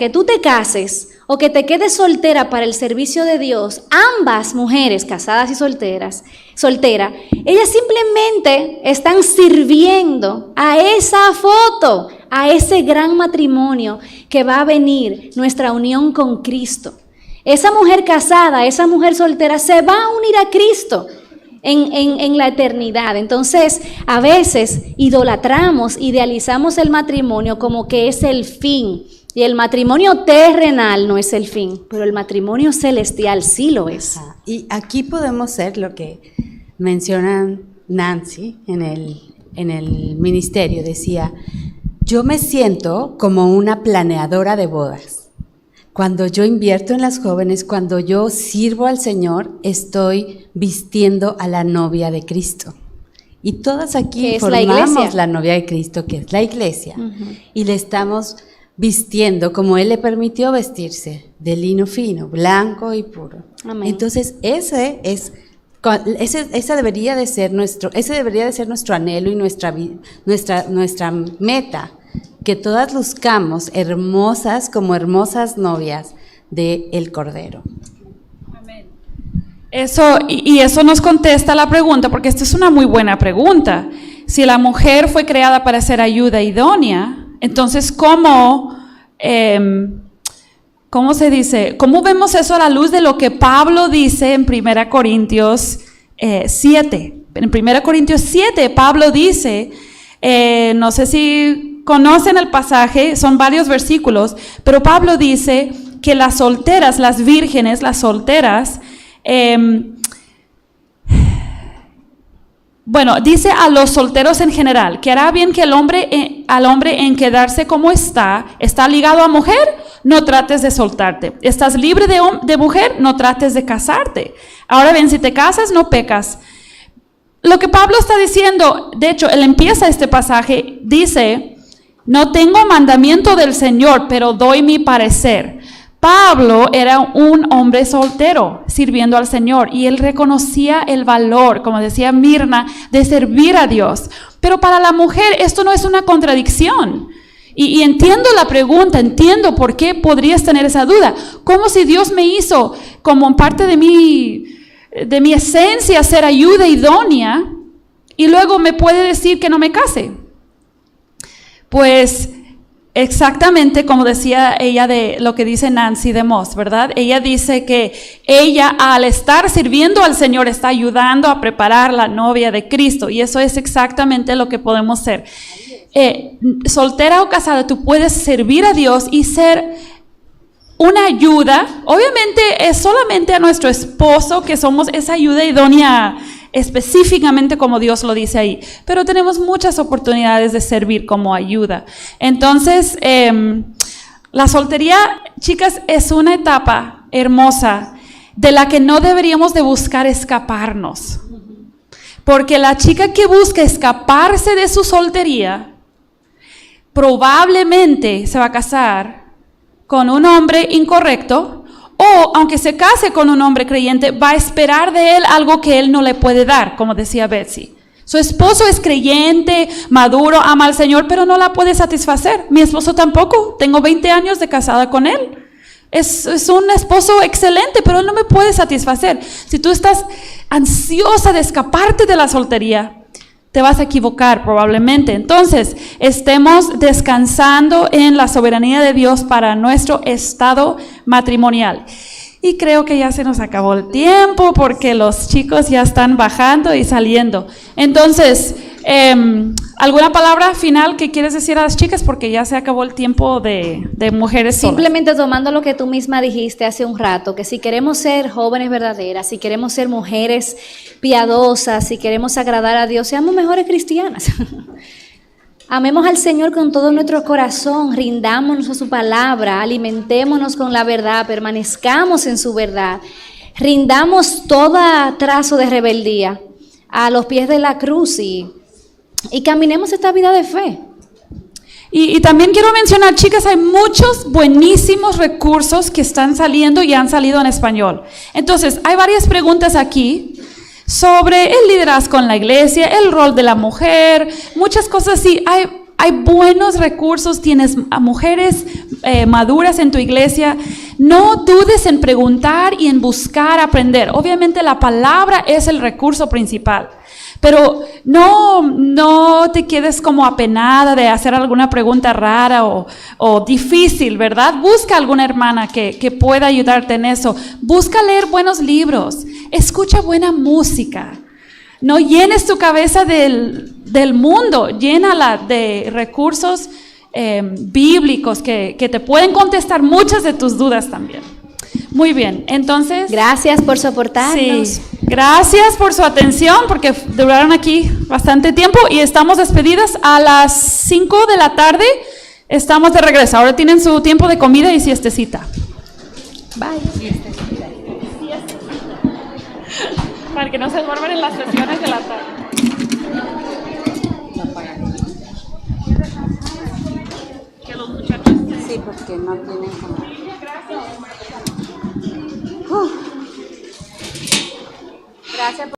tú te cases o que te quedes soltera para el servicio de Dios, ambas mujeres casadas y solteras, ellas simplemente están sirviendo a esa foto, a ese gran matrimonio que va a venir, nuestra unión con Cristo. Esa mujer casada, esa mujer soltera se va a unir a Cristo en la eternidad. Entonces, a veces idolatramos, idealizamos el matrimonio como que es el fin. Y el matrimonio terrenal no es el fin, pero el matrimonio celestial sí lo es. Y aquí podemos ser lo que mencionan Nancy en el ministerio. Decía, yo me siento como una planeadora de bodas. Cuando yo invierto en las jóvenes, cuando yo sirvo al Señor, estoy vistiendo a la novia de Cristo. Y todas aquí formamos la novia de Cristo, que es la iglesia. Uh-huh. Y le estamos vistiendo como Él le permitió vestirse, de lino fino, blanco y puro. Amén. Entonces ese debería de ser nuestro anhelo y nuestra meta, que todas luzcamos hermosas como hermosas novias del Cordero. Eso nos contesta la pregunta, porque esta es una muy buena pregunta. Si la mujer fue creada para ser ayuda idónea, entonces ¿cómo se dice? ¿Cómo vemos eso a la luz de lo que Pablo dice en 1 Corintios 7? En 1 Corintios 7, Pablo dice, no sé si conocen el pasaje, son varios versículos, pero Pablo dice que las solteras, las vírgenes, las solteras, dice a los solteros en general, que hará bien que al hombre en quedarse como está ligado a mujer, no trates de soltarte. Estás libre de mujer, no trates de casarte. Ahora bien, si te casas, no pecas. Lo que Pablo está diciendo, de hecho, él empieza este pasaje, dice, no tengo mandamiento del Señor, pero doy mi parecer. Pablo era un hombre soltero sirviendo al Señor y él reconocía el valor, como decía Mirna, de servir a Dios. Pero para la mujer esto no es una contradicción. Y entiendo la pregunta, entiendo por qué podrías tener esa duda. Como si Dios me hizo como parte de mi esencia ser ayuda idónea y luego me puede decir que no me case. Pues exactamente como decía ella de lo que dice Nancy DeMoss, ¿verdad? Ella dice que ella al estar sirviendo al Señor está ayudando a preparar la novia de Cristo y eso es exactamente lo que podemos ser. Soltera o casada, tú puedes servir a Dios y ser una ayuda. Obviamente es solamente a nuestro esposo que somos esa ayuda idónea específicamente como Dios lo dice ahí, pero tenemos muchas oportunidades de servir como ayuda. Entonces, la soltería, chicas, es una etapa hermosa de la que no deberíamos de buscar escaparnos, porque la chica que busca escaparse de su soltería probablemente se va a casar con un hombre incorrecto, o aunque se case con un hombre creyente, va a esperar de él algo que él no le puede dar, como decía Betsy. Su esposo es creyente, maduro, ama al Señor, pero no la puede satisfacer. Mi esposo tampoco, tengo 20 años de casada con él. Es un esposo excelente, pero él no me puede satisfacer. Si tú estás ansiosa de escaparte de la soltería, te vas a equivocar probablemente. Entonces, estemos descansando en la soberanía de Dios para nuestro estado matrimonial. Y creo que ya se nos acabó el tiempo porque los chicos ya están bajando y saliendo. Entonces, ¿alguna palabra final que quieres decir a las chicas? Porque ya se acabó el tiempo de mujeres solas. Simplemente tomando lo que tú misma dijiste hace un rato, que si queremos ser jóvenes verdaderas, si queremos ser mujeres piadosas, si queremos agradar a Dios, seamos mejores cristianas. Amemos al Señor con todo nuestro corazón, rindámonos a su palabra, alimentémonos con la verdad, permanezcamos en su verdad, rindamos todo trazo de rebeldía a los pies de la cruz y caminemos esta vida de fe. Y también quiero mencionar, chicas, hay muchos buenísimos recursos que están saliendo y han salido en español. Entonces, hay varias preguntas aquí sobre el liderazgo en la iglesia, el rol de la mujer, muchas cosas así. Hay buenos recursos, tienes a mujeres maduras en tu iglesia. No dudes en preguntar y en buscar aprender. Obviamente la palabra es el recurso principal, pero no te quedes como apenada de hacer alguna pregunta rara o difícil, ¿verdad? Busca alguna hermana que pueda ayudarte en eso. Busca leer buenos libros, escucha buena música. No llenes tu cabeza del mundo, llénala de recursos bíblicos que te pueden contestar muchas de tus dudas también. Muy bien, entonces... Gracias por soportarnos. Sí, gracias por su atención, porque duraron aquí bastante tiempo y estamos despedidas a las 5 de la tarde. Estamos de regreso. Ahora tienen su tiempo de comida y siestecita. Bye. Para que no se duerman en las sesiones de la tarde. Que los muchachos... Sí, porque no tienen como... Gracias.